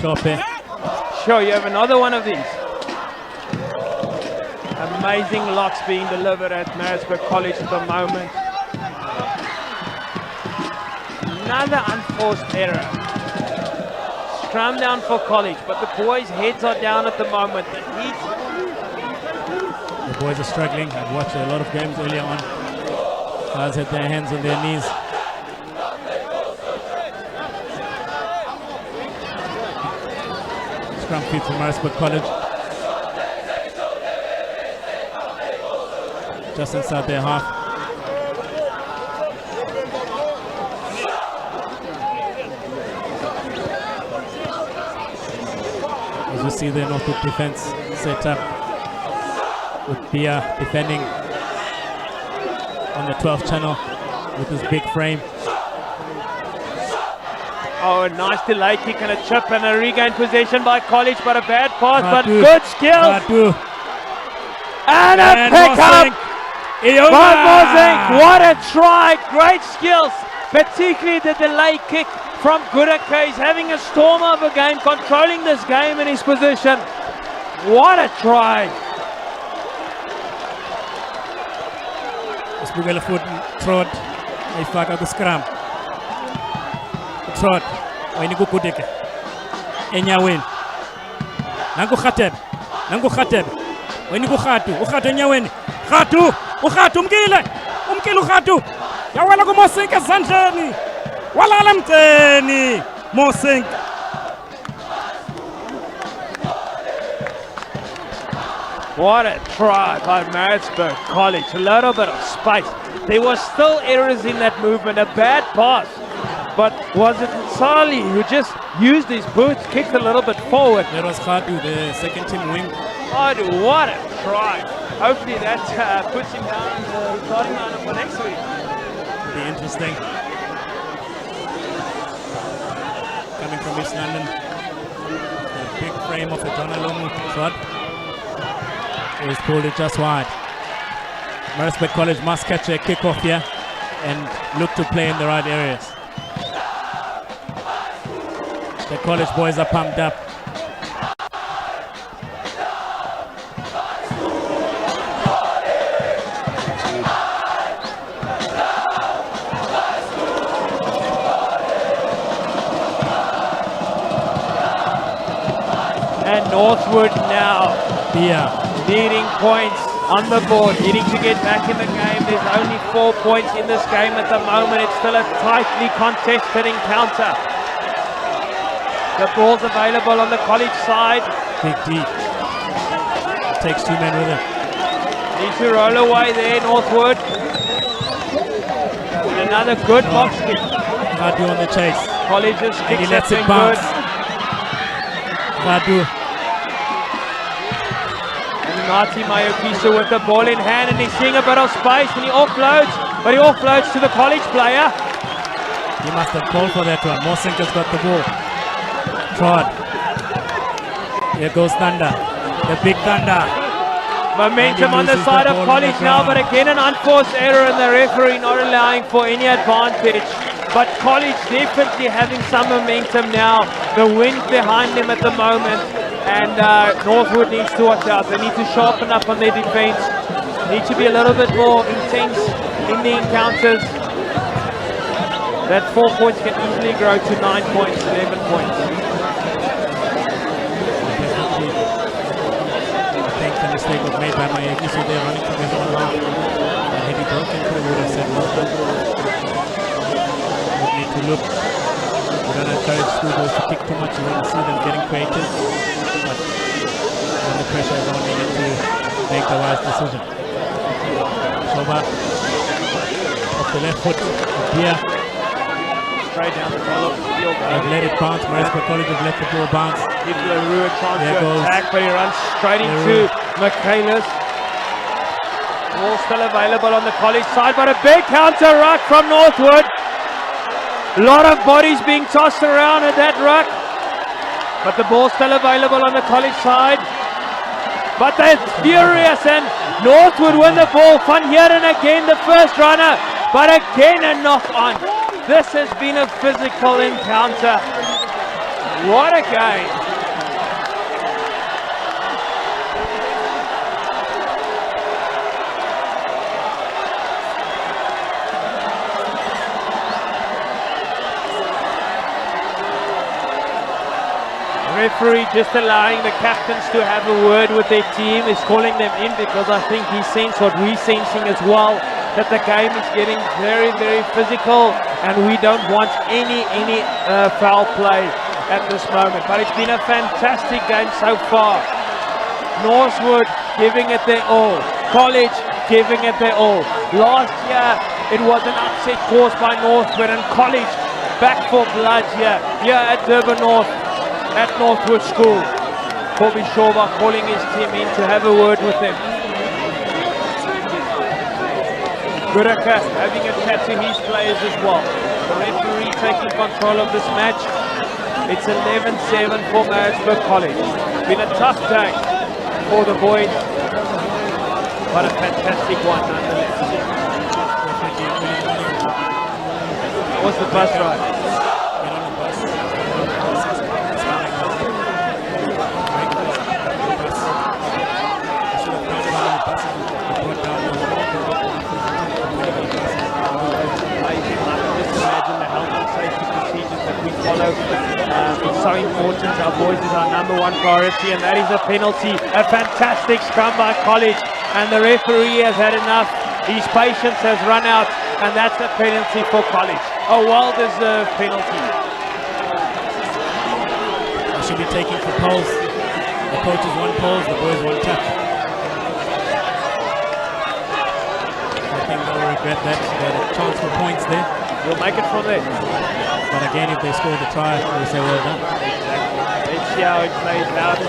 Shope. Sure, you have another one of these. Amazing locks being delivered at Maritsburg College at the moment. Another unforced error. Scrum down for College, but the boys' heads are down at the moment. The boys are struggling. I've watched a lot of games earlier on. Guys had their hands on their knees. Scrum feed from Maritsburg College. Just inside their half. As we see the Northwood defense set up, with Bia defending on the 12th channel with his big frame. Oh, a nice delay kick and a chip and a regained possession by College, but a bad pass, but good skills. And a pick-up by Mozink. What a try, great skills, particularly the delay kick from Gureke. He's having a storm of a game, controlling this game in his position. What a try. Bugele foot Trot ayifaka ku scrum. Trot wayini kugudeke enyaweni. Nangu Khateb wayini ku Khatu enyaweni. Khatu umkile uKhatu yawela ku Mosink ezandleni walala mteni Mosink. What a try by Maritsburg College. A little bit of space. There was still errors in that movement. A bad pass. But was it Sali who just used his boots, kicked a little bit forward? That was Khadu, the second team wing. Khadu, what a try. Hopefully that puts him down in the starting lineup for next week. Be interesting. Coming from East London. The big frame of the Donalomu shot. He's pulled it just wide. Maritsburg College must catch a kickoff here and look to play in the right areas. The college boys are pumped up. And Northwood now. Yeah. Needing points on the board, needing to get back in the game. There's only 4 points in this game at the moment. It's still a tightly contested encounter. The ball's available on the college side. Big D. Takes 2 men with him. Needs to roll away there, Northwood. And another good box kick. Radu on the chase. College's And he kicks lets have it been bounce. good. Radu. And Marty Mayokisa with the ball in hand, and he's seeing a bit of space, and he offloads, but he offloads to the college player. He must have called for that one. Mosinka's got the ball. Trod. Here goes Thunder. The big Thunder. Momentum on the loses side the of ball on college the now, ground. but again an unforced error and the referee not allowing for any advantage. But college definitely having some momentum now. The wind behind them at the moment, and Northwood needs to watch out. They need to sharpen up on their defense. Need to be a little bit more intense in the encounters. That 4 points can easily grow to 9 points, 11 points. I think the mistake was made by Mayeki, so they're running together on half. And had he broken through, we would have said well done. We need to look. We don't encourage schoolboys to kick too much. You want to see them getting creative. But under pressure, everyone needed to make the wise decision. Shoba off the left foot. Here. Straight down the middle of the field. They've let it bounce. Maritsburg College have let the ball bounce. Gives LaRue a chance There to goes attack, but he runs straight into Michaelis. Ball still available on the college side, but a big counter ruck from Northwood. A lot of bodies being tossed around at that ruck, but the ball still available on the college side. But they're furious, and Northwood win the ball. Van Heeren again, the first runner, but again a knock on. This has been a physical encounter. What a game. Referee just allowing the captains to have a word with their team, is calling them in because I think he sensed what we're sensing as well, that the game is getting very, very physical and we don't want any foul play at this moment. But it's been a fantastic game so far. Northwood giving it their all. College giving it their all. Last year it was an upset caused by Northwood, and College back for blood here at Durban North, at Northwood School. Kobe Shoba calling his team in to have a word with them. Guraka having a chat to his players as well. The referee taking control of this match. It's 11-7 for Maritsburg College. Been a tough day for the boys, but a fantastic one nonetheless. That was the bus ride. It's so important. Our boys is our number one priority, and that is a penalty. A fantastic scrum by College, and the referee has had enough. His patience has run out, and that's a penalty for College. A well-deserved penalty. They should be taking for poles. The coaches one poles, the boys one touch. I think they'll regret that. They had a chance for points there. We'll make it from there. But again, if they score the try, we'll say well done. Let's see how it plays out.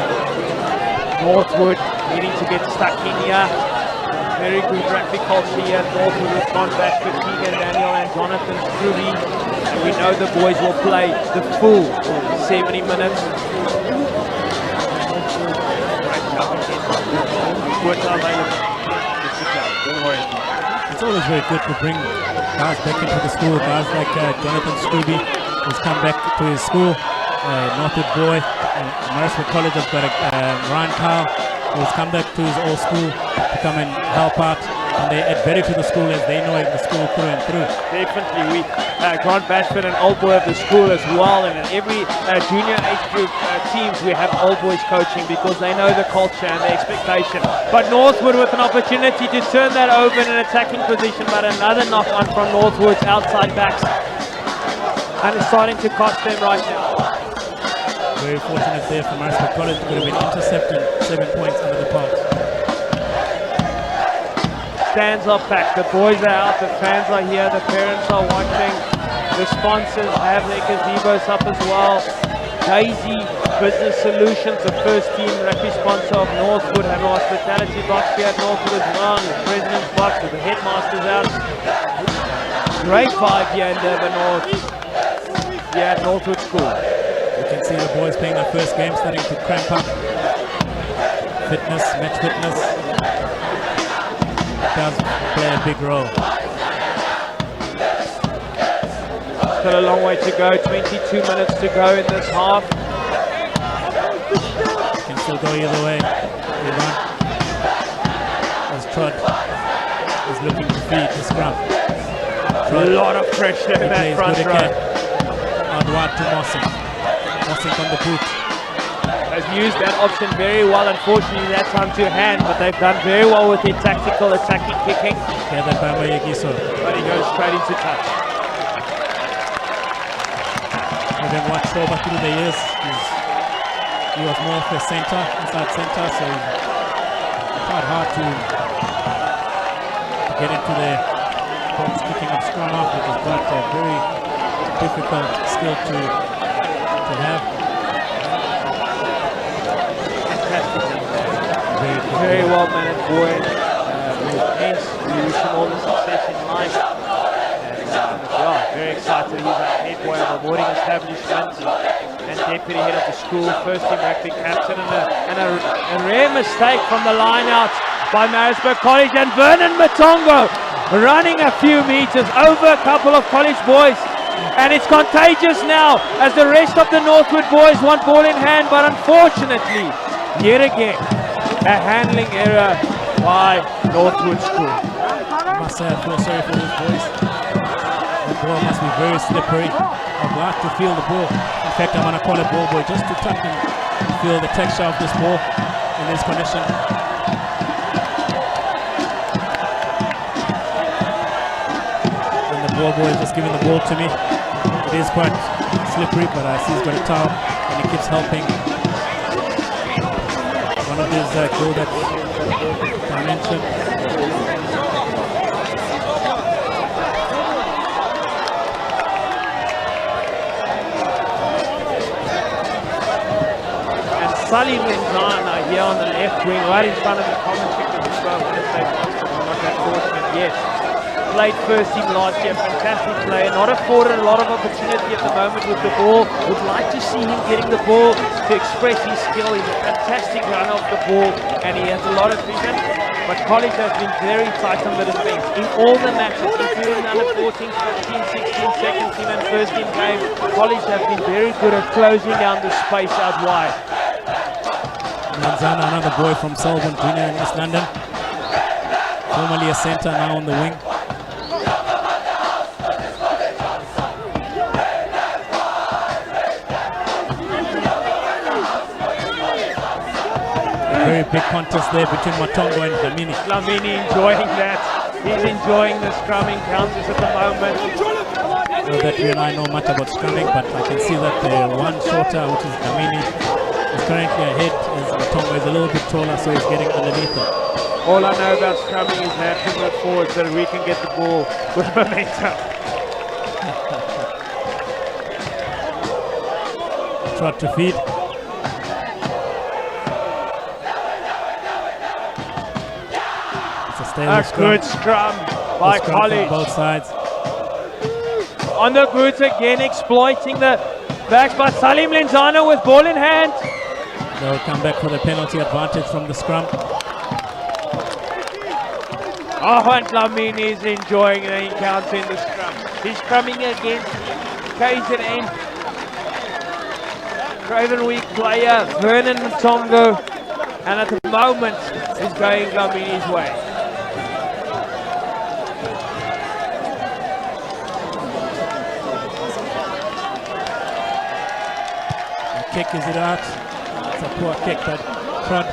Northwood needing to get stuck in here. Very good rugby culture here. Northwood has gone back to Keegan Daniel and Jonathan Struby. And we know the boys will play the full 70 minutes. Words are available. Don't worry. It's always very good to bring guys back into the school. Guys like Jonathan Struby, who's come back to his school. Northwood boy. Maritsburg College has got Ryan Kyle, who's come back to his old school to come and help out. and they add value to the school as they know the school through and through. Definitely. Grant Bashford and Old Boy of the school as well, and in every junior age group teams we have Old Boys coaching because they know the culture and the expectation. But Northwood with an opportunity to turn that over in an attacking position, but another knock on from Northwood's outside backs, and it's starting to cost them right now. Very fortunate there for Maritsburg College. Could have been intercepted 7 points under the pulse. Stands are packed, the boys are out, the fans are here, the parents are watching, the sponsors have their gazebos up as well. Daisy Business Solutions, the first team rugby sponsor of Northwood, have a hospitality box here at Northwood as well, the president's box with the headmasters out. Great vibe here in Durban North, here at Northwood School. You can see the boys playing their first game, starting to cramp up. Fitness, match fitness, does play a big role. Still a long way to go, 22 minutes to go in this half. Can still go either way. As Trot is looking to feed the scrum. A lot of pressure in that front row. Out wide to Mossing. Mossing from the boot. Has used that option very well. Unfortunately, that time to hand, but they've done very well with their tactical attacking kicking. Gathered by Mayegiso. But he goes straight into touch. Having watched Shoba through the years, he was more of a center, inside center, so it's quite hard to get into the box kicking and scrum off, which is quite a very difficult skill to have. Very well managed boy. Hence, we wish him all the success in life. And very excited. He's a head boy of a boarding establishment and deputy head of the school, first team rugby captain, and a rare mistake from the line out by Maritsburg College, and Vernon Matongo running a few meters over a couple of college boys. And it's contagious now as the rest of the Northwood boys want ball in hand, but unfortunately, yet again, a handling error by Northwood School. I must say I feel sorry for these boys. The ball must be very slippery. I'd like to feel the ball. In fact, I'm going to call it ball boy just to touch and feel the texture of this ball in this condition. And the ball boy is just giving the ball to me. It is quite slippery, but I see he's got a towel and he keeps helping. One of his goal that I mentioned. And Sully Lenzana here on the left wing, right in front of the commentary as well. I'm not that fortunate yet. Played first team last year, fantastic player, not afforded a lot of opportunity at the moment with the ball. Would like to see him getting the ball to express his skill. He's a fantastic runner of the ball and he has a lot of vision. But college has been very tight on the defense. In all the matches, including the under 14, 15, 16, second team and first team game, college have been very good at closing down the space out wide. Manzana, another boy from Selborne Junior in East London. Formerly a centre, now on the wing. Very big contest there between Matongo and Dlamini. Dlamini enjoying that. He's enjoying the scrumming counters at the moment. Not that you and I know much about scrumming, but I can see that the one shorter, which is Dlamini, is currently ahead as Matongo is a little bit taller, so he's getting underneath him. All I know about scrumming is have to move forward so that we can get the ball with momentum. Trot to feed. A good scrum by College. Both sides. On the boots again, exploiting the backs by Salim Lenzana with ball in hand. They'll come back for the penalty advantage from the scrum. Oh, and Dlamini is enjoying the encounter in the scrum. He's scrumming against KZN. Craven Week player Vernon Matongo, and at the moment is going Dlamini's way. kick, is it out? It's a poor kick, but Trot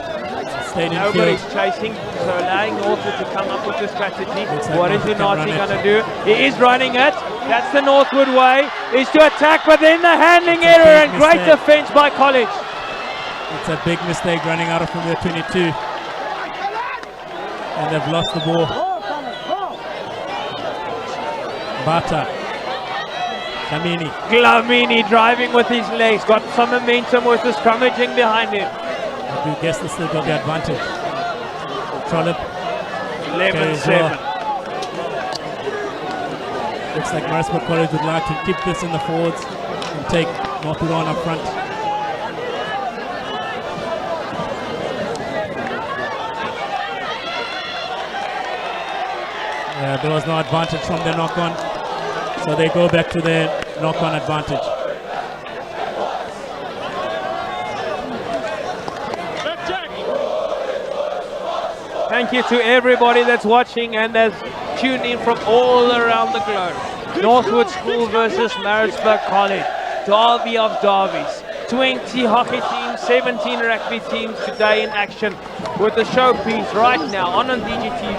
stayed in field. Nobody's chasing, so allowing Northwood to come up with the strategy. Looks like What is Northwood Unati can run going to do? He is running it. That's the Northwood way, is to attack, but then the handling error and great defense by College. It's a big mistake running out of from their 22. And they've lost the ball. Bata. Glamini driving with his legs, got some momentum with the scrummaging behind him. I do guess they still got the advantage. Trollop. 11-7. Looks like Maritsburg College would like to keep this in the forwards and take Northwood on up front. There was no advantage from the knock-on, so they go back to their knock-on advantage. Thank you to everybody that's watching and that's tuned in from all around the globe. Northwood School versus Maritsburg College. Derby of derbies. 20 hockey teams, 17 rugby teams today in action with the showpiece right now on DGTV.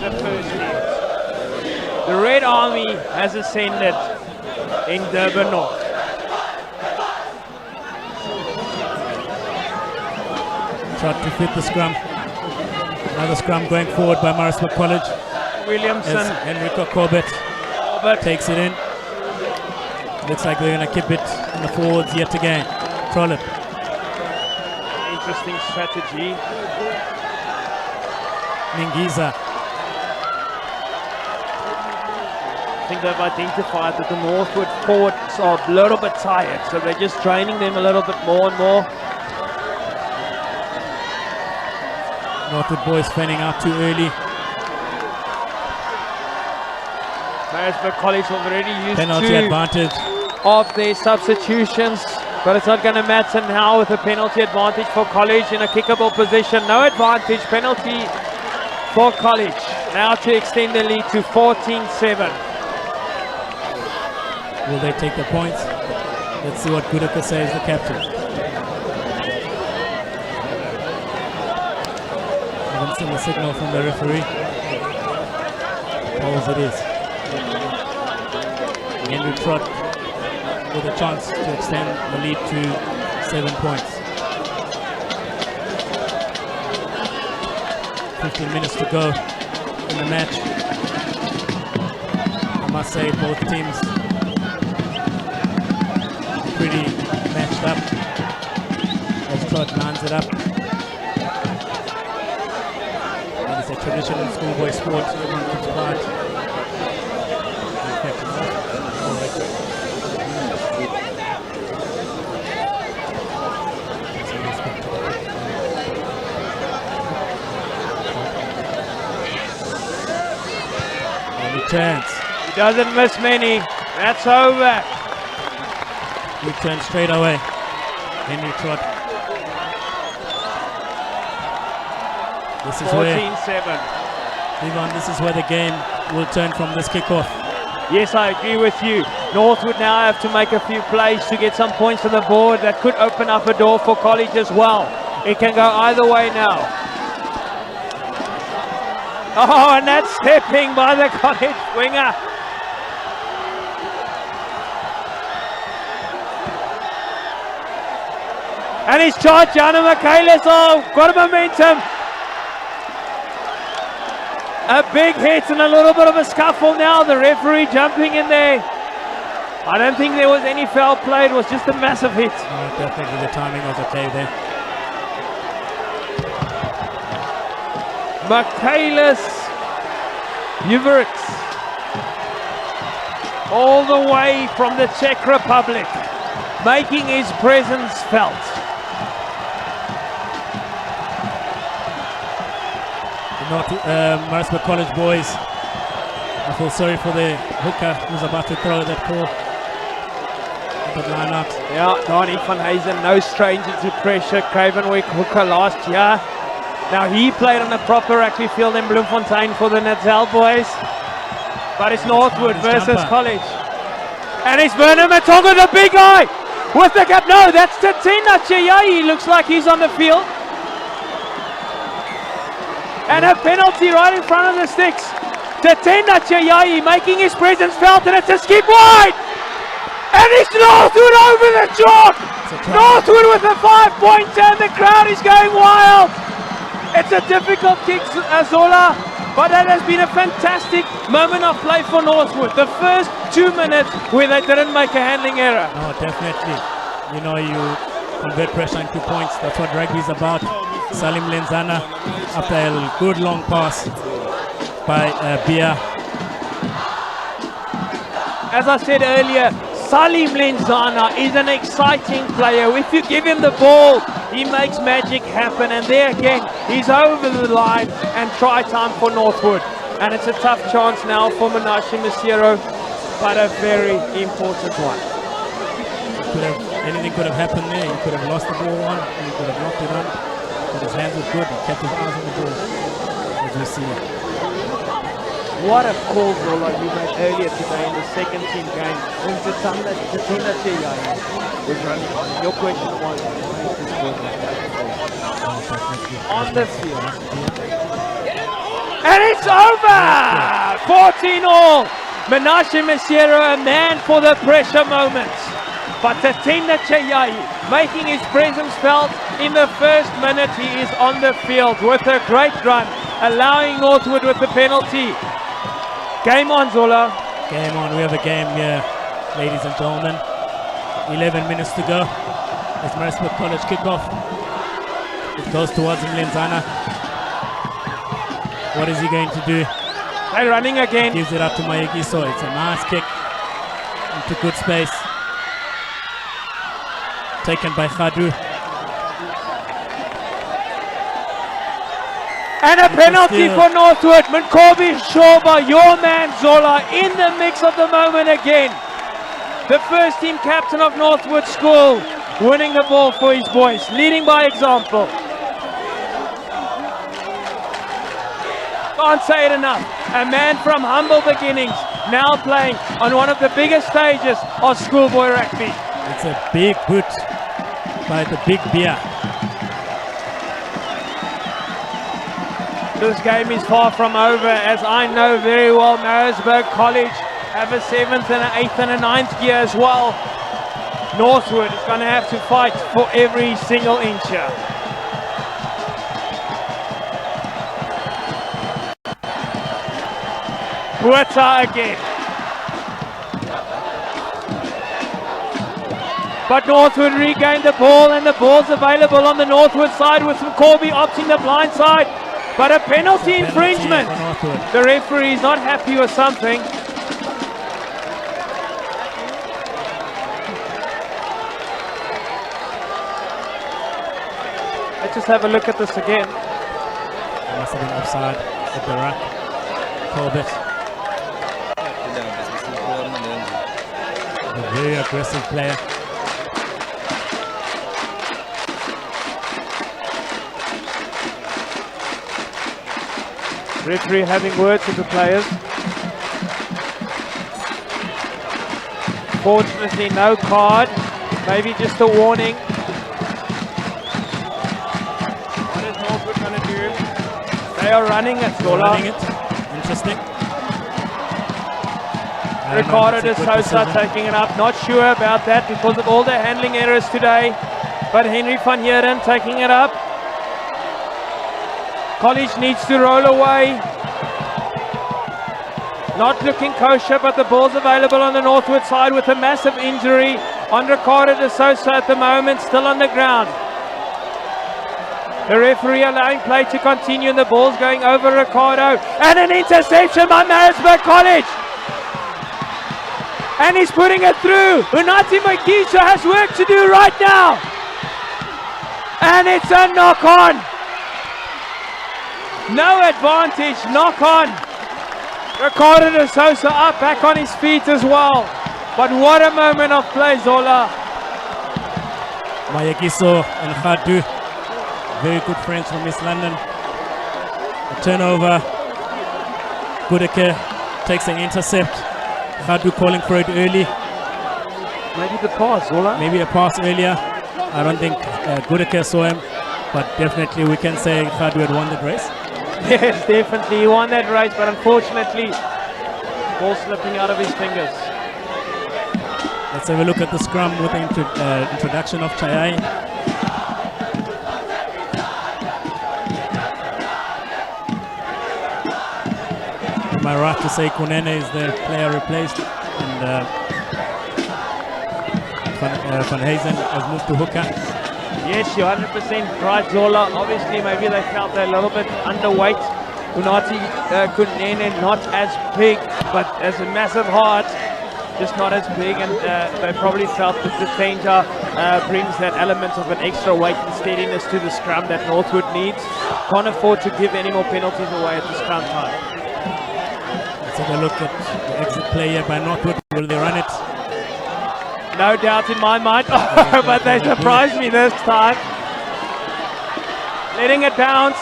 The first teams. The Red Army has ascended in Durban North. Shot to fit the scrum. Another scrum going forward by Maritsburg College. Williamson. As Enrico Corbett takes it in. Looks like they're going to keep it in the forwards yet again. Trollop. Interesting strategy. Ningiza. I think they've identified that the Northwood forwards are a little bit tired, so they're just training them a little bit more and more. Northwood boys fanning out too early. Maritsburg College already used Penalty advantage of their substitutions, but it's not going to matter now with a penalty advantage for College in a kickable position. No advantage, penalty for College. Now to extend the lead to 14-7. Will they take the points? Let's see what Gudaka says, the captain. Haven't seen the signal from the referee. Balls it is. Andrew Trott with a chance to extend the lead to 7 points. 15 minutes to go in the match. I must say both teams pretty matched up as Trott lines it up. And it's a traditional schoolboy sport, everyone keeps part. Turns. He doesn't miss many. That's over. He turns straight away. Henry Trott. This is 14-7. where, Yvonne, this is where the game will turn from this kickoff. Yes, I agree with you. Northwood now have to make a few plays to get some points on the board. That could open up a door for College as well. It can go either way now. Oh, and that's stepping by the College winger. And he's charged Jana Michaelis. Oh, got a momentum. A big hit and a little bit of a scuffle now. The referee jumping in there. I don't think there was any foul play. It was just a massive hit. Oh, definitely the timing was okay there. Michaelis Uverix, all the way from the Czech Republic, making his presence felt. Maritsburg College boys, I feel sorry for the hooker who's about to throw that ball. But line out. Yeah, Donnie van Huyzen, no stranger to pressure. Cravenwick hooker last year. Now he played on a proper rugby field in Bloemfontein for the Natal boys. But it's Northwood versus College. And it's Vernon Matonga, the big guy. with the gap. No, that's Tatina Cheyai. Looks like he's on the field. And a penalty right in front of the sticks. Tatina Cheyai making his presence felt, and it's a skip wide. And it's Northwood over the chalk. Northwood with a 5-pointer, and the crowd is going wild. It's a difficult kick, Zola, but that has been a fantastic moment of play for Northwood. The first 2 minutes where they didn't make a handling error. No, definitely. You know, you convert pressure into points. That's what rugby is about. Salim Lenzana, after a good long pass by Bia. As I said earlier, Salim Lenzana is an exciting player. If you give him the ball, he makes magic happen. And there again, he's over the line and try time for Northwood. And it's a tough chance now for Menashe Masiero, but a very important one. Anything could have happened there. He could have lost the ball on, he could have knocked it on. But his hands were good. He kept his eyes on the ball, as we see it. What a call, Zola, you made earlier today in the second team game when Tatina Cheyai was running. Your question was, why is this ball on the field? And it's over! 14-all. Menashe Masiero, a man for the pressure moments. But Tatina Cheyai making his presence felt in the first minute. He is on the field with a great run, allowing Northwood with the penalty. Game on, Zola. Game on. We have a game here, ladies and gentlemen. 11 minutes to go. It's Maritsburg College kickoff. It goes towards Mlenzana. What is he going to do? They're running again. Gives it up to Mayekiso. It's a nice kick into good space. Taken by Khadu. And a penalty for Northwood. Mnkobi Shoba, your man Zola, in the mix of the moment again. The first team captain of Northwood School, winning the ball for his boys, leading by example. Can't say it enough. A man from humble beginnings, now playing on one of the biggest stages of schoolboy rugby. It's a big boot by the big beer. This game is far from over, as I know very well Maritsburg College have a 7th and an 8th and a 9th gear as well. Northwood is going to have to fight for every single inch here. Puerta again. But Northwood regained the ball, and the ball's available on the Northwood side with Corby opting the blind side. But a penalty infringement. The referee is not happy with something. Let's just have a look at this again. It must have been offside at the rack. Corbett. A very aggressive player. Referee having words with the players. Fortunately, no card. Maybe just a warning. What is Northwood going to do? They are running it, Zola. Running it. Interesting. Ricardo de Sousa taking it up. Not sure about that because of all the handling errors today. But Henry van Heeren taking it up. College needs to roll away. Not looking kosher, but the ball's available on the Northwood side with a massive injury on Ricardo de Sousa at the moment, still on the ground. The referee allowing play to continue, and the ball's going over Ricardo. And an interception by Maritsburg College. And he's putting it through. Unati Magisha has work to do right now. And it's a knock on. No advantage, knock on. Ricardo de Sousa up, back on his feet as well. But what a moment of play, Zola. Mayekiso and Khadu, very good friends from East London. A turnover. Goodeke takes an intercept. Khadu calling for it early. Maybe the pass, Zola? Maybe a pass earlier. I don't think Goodacre saw him, but definitely we can say Khadu had won the race. Yes, definitely. He won that race, but unfortunately, ball slipping out of his fingers. Let's have a look at the scrum with the introduction of Chayai. Am I right to say Kunene is the player replaced, and Van Hazen has moved to hooker? Yes, you're 100% right, Zola. Obviously, maybe they felt they're a little bit underweight. Unati Kunene not as big, but has a massive heart, just not as big, and they probably felt that the danger brings that element of an extra weight and steadiness to the scrum that Northwood needs. Can't afford to give any more penalties away at the scrum time. Let's have a look at the exit play here by Northwood. Will they run it? No doubt in my mind, but they surprised me this time. Letting it bounce.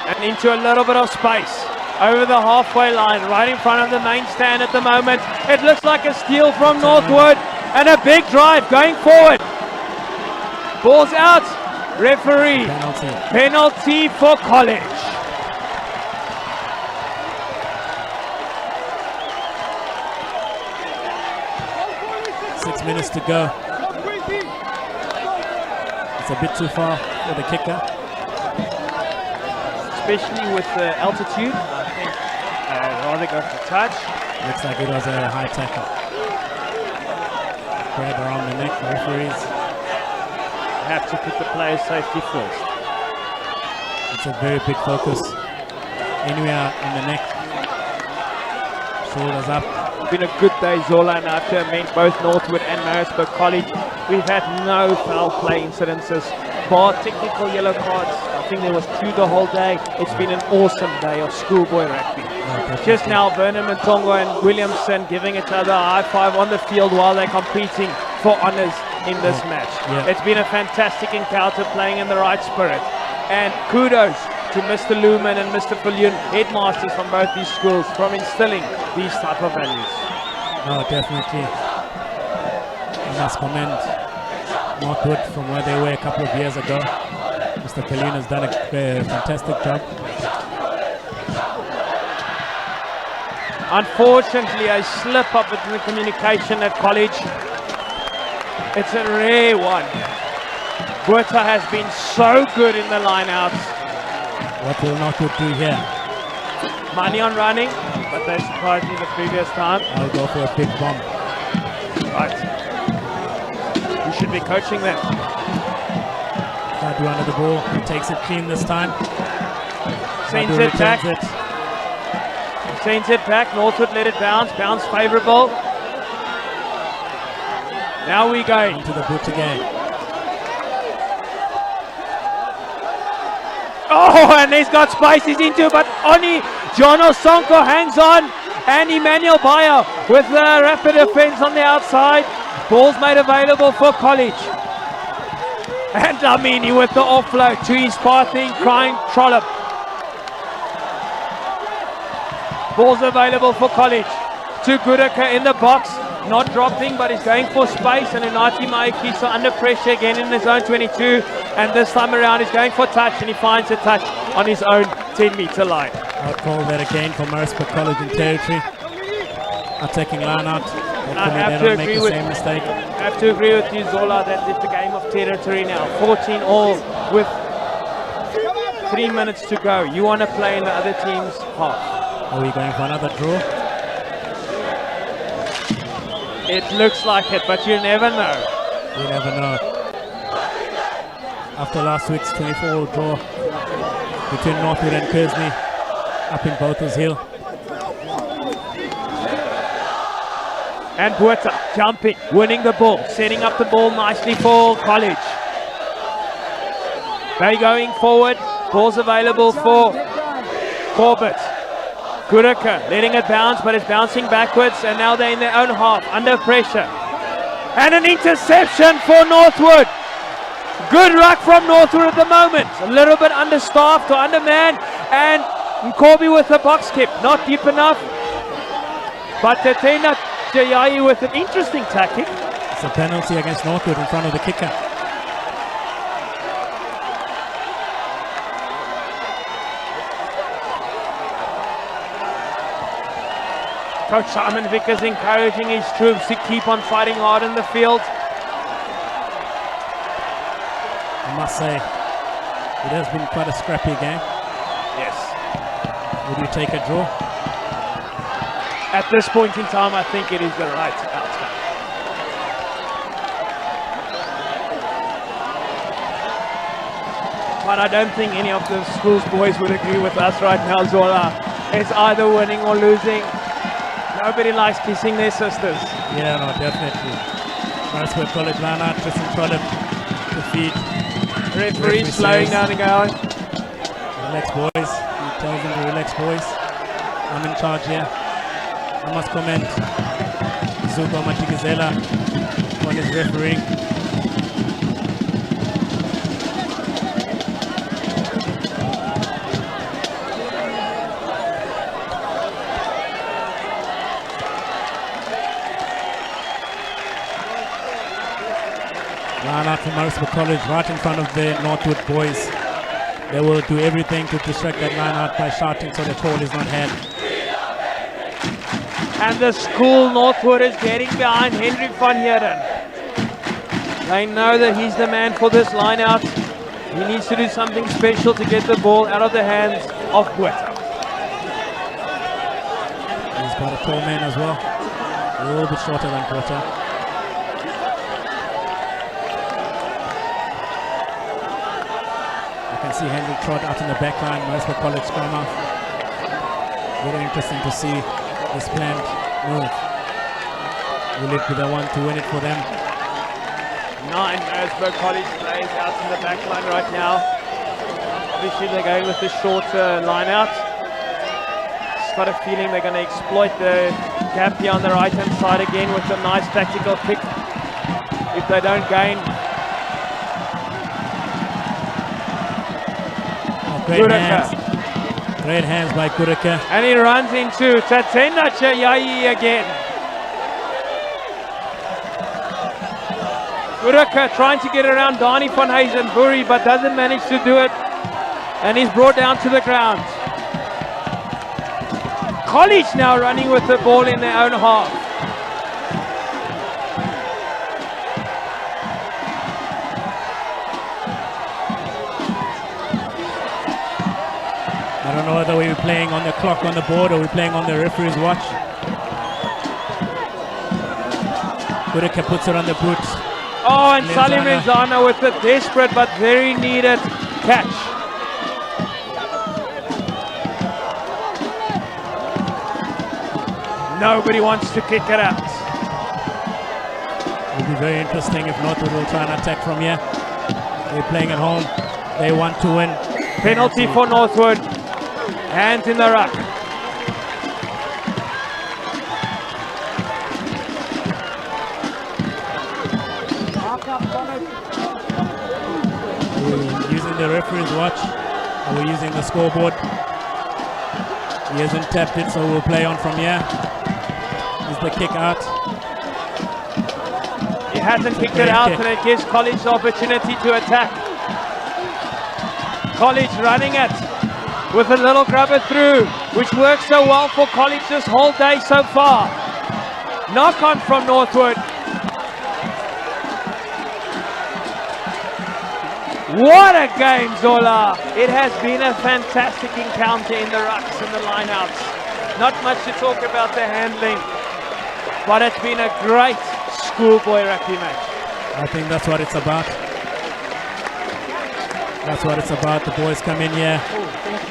And into a little bit of space. Over the halfway line, right in front of the main stand at the moment. It looks like a steal from Northwood. And a big drive going forward. Ball's out. Referee. Penalty for College. 6 minutes to go. It's a bit too far for the kicker. Especially with the altitude, I think I'd rather go for touch. Looks like it was a high tackle. Grab around the neck, referees. Have to put the player's safety first. It's a very big focus. Anywhere in the neck. Shoulders up. Been a good day, Zola, and I have to amend both Northwood and Maritsburg College. We've had no foul play incidences, bar technical yellow cards. I think there was 2 the whole day. It's been an awesome day of schoolboy rugby. Just now, Vernon Matongo and Williamson giving each other a high five on the field while they're competing for honours in this match. It's been a fantastic encounter, playing in the right spirit. And kudos to Mr. Luman and Mr. Fillion, headmasters from both these schools, from instilling these type of values. No, definitely. I must commend Northwood from where they were a couple of years ago. Mr. Fillion has done a fantastic job. Unfortunately, a slip up in the communication at College. It's a rare one. Buerta has been so good in the line-outs. What will Northwood do here? Money on running, but they surprised me the previous time. I'll go for a big bomb. Right. You should be coaching them. Khadu under the ball. He takes it clean this time. Sends it back. Sends it back. Northwood let it bounce. Bounce favourable. Now we go. Into the boot again. Oh, and he's got space. He's into, but Oni Jono Sonko hangs on. And Emmanuel Bayer with the rapid defense on the outside. Ball's made available for College. And Dlamini with the offload to his partner, crying Trollop. Ball's available for College. To Goodacre in the box. Not dropping, but he's going for space. And Unati Maikisa under pressure again in his own 22. And this time around he's going for touch, and he finds a touch on his own 10-meter line. I'll call that again for Maritsburg College in territory. Attacking line out. Hopefully they don't make the same mistake. I have to agree with you, Zola, that it's a game of territory now. 14 all with 3 minutes to go. You want to play in the other team's half. Are we going for another draw? It looks like it, but you never know. You never know. After last week's 24-all draw between Northwood and Kersney up in Botha's Hill. And Buerta jumping, winning the ball, setting up the ball nicely for College. They're going forward, ball's available for Corbett. Goodacre letting it bounce, but it's bouncing backwards, and now they're in their own half, under pressure. And an interception for Northwood. Good ruck from Northwood at the moment. A little bit understaffed or undermanned, and Nkobi with the box kick, not deep enough. But Tetena Jayai with an interesting tactic. It's a penalty against Northwood in front of the kicker. Coach Simon Vickers encouraging his troops to keep on fighting hard in the field. I must say, it has been quite a scrappy game. Yes. Would you take a draw? At this point in time, I think it is the right outcome. But I don't think any of the school's boys would agree with us right now, Zola. It's either winning or losing. Nobody likes kissing their sisters. Yeah, no, definitely. Maritsburg College line out, just in front of the feet. Referee slowing down the going. Relax, boys. He tells them to relax, boys. I'm in charge here. I must comment. Zuko Matigizela on his refereeing. Line out from Maritsburg College right in front of the Northwood boys. They will do everything to distract that line out by shouting so the call is not had. And the school Northwood is getting behind Henry van Heerden. They know that he's the man for this line out. He needs to do something special to get the ball out of the hands of Botha. He's got a tall man as well. A little bit shorter than Botha. See Henry Trott out in the back line, Maritsburg College scrum off. Very interesting to see this planned move. Will it be the one to win it for them? 9 Maritsburg College players out in the back line right now. Obviously they're going with the shorter line out. Just got a feeling they're going to exploit the gap here on the right hand side again with a nice tactical kick. If they don't gain. Great hands. Great hands by Kurika. And he runs into Tatenda Chayai again. Kurika trying to get around Dani van Huizenburi but doesn't manage to do it. And he's brought down to the ground. College now running with the ball in their own half. I don't know whether we're playing on the clock on the board or we're playing on the referee's watch. Kurika puts it on the boot. Oh, and Salim Menzana with a desperate but very needed catch. Nobody wants to kick it out. It will be very interesting if Northwood will try and attack from here. They're playing at home. They want to win. Penalty for Northwood. Hands in the ruck. We're using the referee's watch, or we're using the scoreboard. He hasn't tapped it, so we'll play on from here. Is the kick out? He hasn't kicked it out, and it gives College the opportunity to attack. College running it with a little grubber through, which works so well for College this whole day so far. Knock on from Northwood. What a game, Zola. It has been a fantastic encounter in the rucks and the lineouts. Not much to talk about the handling, but it's been a great schoolboy rugby match. I think that's what it's about. That's what it's about. The boys come in here.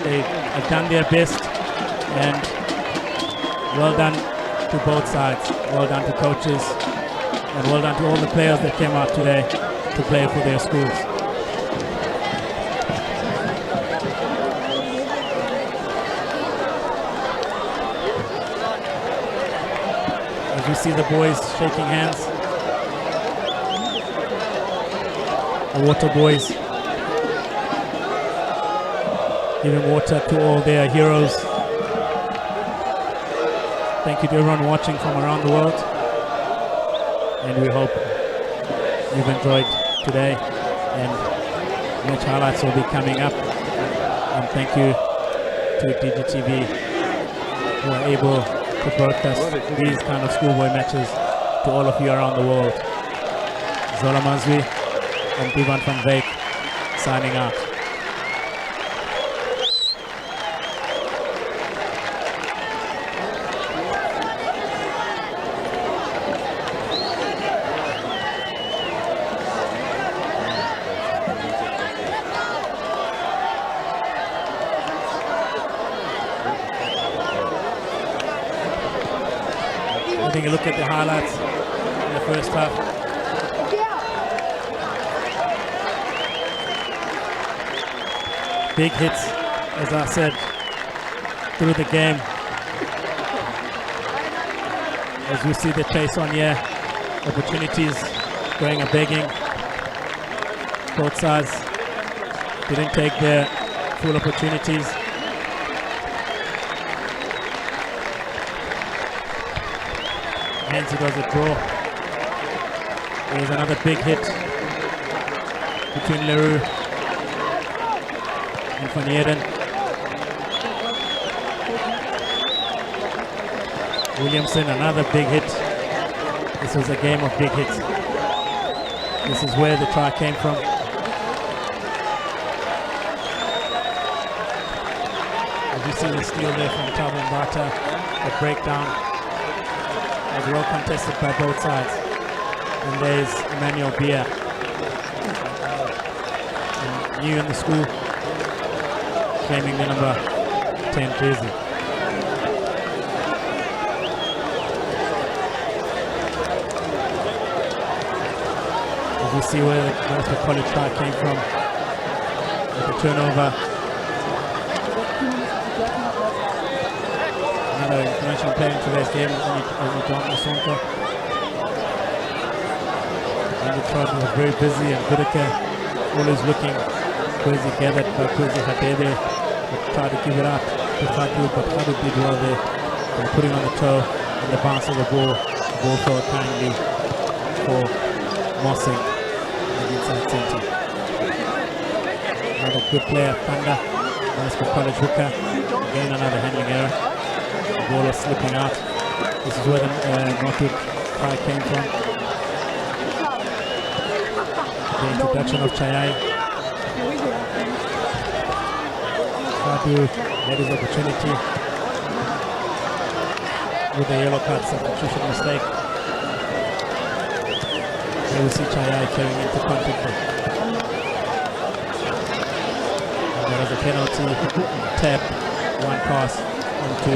They have done their best, and well done to both sides. Well done to coaches, and well done to all the players that came out today to play for their schools. As you see the boys shaking hands, the water boys giving water to all their heroes. Thank you to everyone watching from around the world. And we hope you've enjoyed today. And match highlights will be coming up. And thank you to DGTV who are able to broadcast these kind of schoolboy matches to all of you around the world. Zola Mazwi and Divan van Beek signing out. Having a look at the highlights in the first half. Big hits, as I said, through the game. As we see the chase on here, opportunities going a begging. Both sides didn't take their full opportunities. Hence it was a draw. There's another big hit between Leroux and Van Heerden. Williamson, another big hit. This was a game of big hits. This is where the try came from. As you see the steal there from Thabo Mbata, the breakdown was well contested by both sides. And there's Emmanuel Beer, new in the school, claiming the number 10 jersey. As we see where the Maritsburg College try came from, with the turnover. Another international player in today's game, only John Masonko. And the crowd was very busy, and Gudeke always looking crazy gathered by Kwezi Hadebe, but tried to give it up to Khadu, but Khadu did well there, and putting on the toe and the bounce of the ball fell kindly for Mossing in the inside centre. Another good player, Thunder, nice for College hooker, again another handling error. The ball is slipping out. This is where the Northwood try came from. The introduction of Chayai. Khadu had his opportunity with a yellow card substitution mistake. Here we see Chayai carrying into contact. And there was a penalty, tap, one pass onto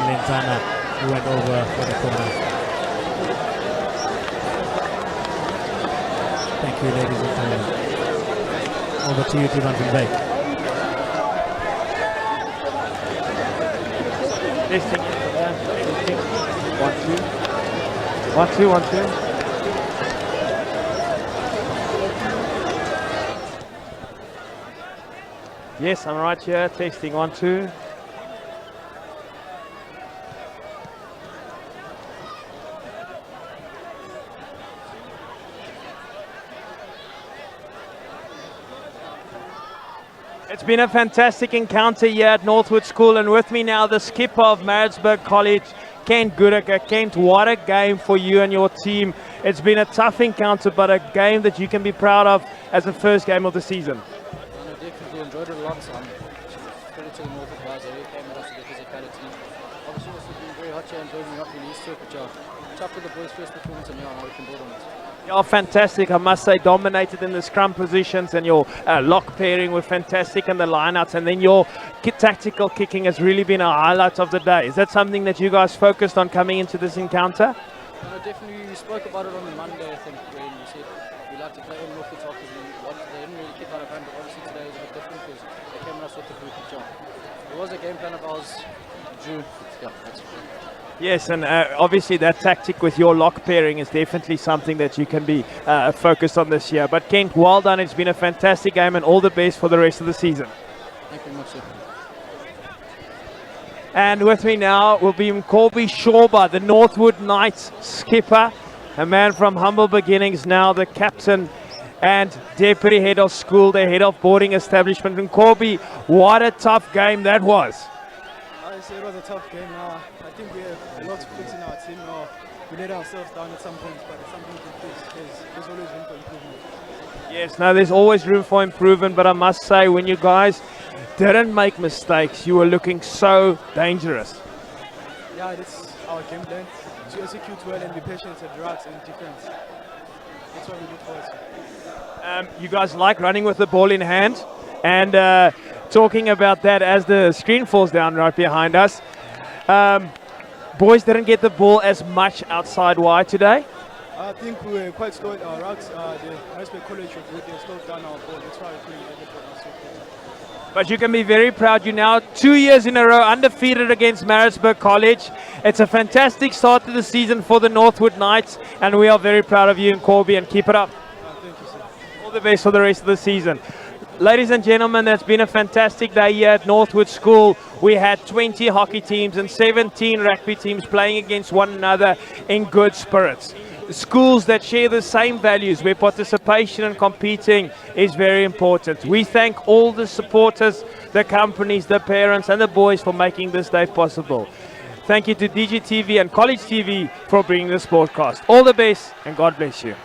Lenzana, who went over for the corner. Thank you, ladies and gentlemen. Over to you, Divan van Beek. Testing. 1 2. 1 2, 1 2. Yes, I'm right here. Testing 1 2. It's been a fantastic encounter here at Northwood School, and with me now the skipper of Maritsburg College, Kent Gudeke. Kent, what a game for you and your team. It's been a tough encounter, but a game that you can be proud of as the first game of the season. I definitely enjoyed it a lot. Credit to the Northwood guys, they really came at us with the physicality. Obviously also been very hot here and enjoyed me not really used to it, but tough with the boys' first performance, and now we can build on it. Oh, fantastic. I must say, dominated in the scrum positions, and your lock pairing were fantastic, and the lineouts, and then your tactical kicking has really been a highlight of the day. Is that something that you guys focused on coming into this encounter? Definitely, we spoke about it on Monday, I think, when we said we like to play on Northwood soccer. They didn't really kick out of hand, but obviously today is a bit different because they came at us with the group job. It was a game plan of ours in June. Yeah, that's true. Yes, and obviously that tactic with your lock pairing is definitely something that you can be focused on this year. But Kent, well done. It's been a fantastic game, and all the best for the rest of the season. Thank you very much, sir. And with me now will be Corby Shorba, the Northwood Knights skipper, a man from humble beginnings, now the captain and deputy head of school, the head of boarding establishment. And Corby, what a tough game that was. I say it was a tough game. I think we have a lot to fix in our team. We let ourselves down at some points, but it's something we can fix. There's always room for improvement. Yes, no, there's always room for improvement, but I must say, when you guys didn't make mistakes, you were looking so dangerous. Yeah, that's our game plan. To execute well and be patient at rucks and defense. That's what we look forward to. You guys like running with the ball in hand, and talking about that as the screen falls down right behind us. Boys didn't get the ball as much outside wide today. I think we were quite slow at our rucks. The Maritsburg College was good. They slowed down our ball. That's why we couldn't get the ball so quick. But you can be very proud. You're now 2 years in a row undefeated against Maritsburg College. It's a fantastic start to the season for the Northwood Knights, and we are very proud of you and Corby, and keep it up. Thank you, sir. All the best for the rest of the season. Ladies and gentlemen, that's been a fantastic day here at Northwood School. We had 20 hockey teams and 17 rugby teams playing against one another in good spirits. Schools that share the same values, where participation and competing is very important. We thank all the supporters, the companies, the parents and the boys for making this day possible. Thank you to DGTV and College TV for bringing this broadcast. All the best and God bless you.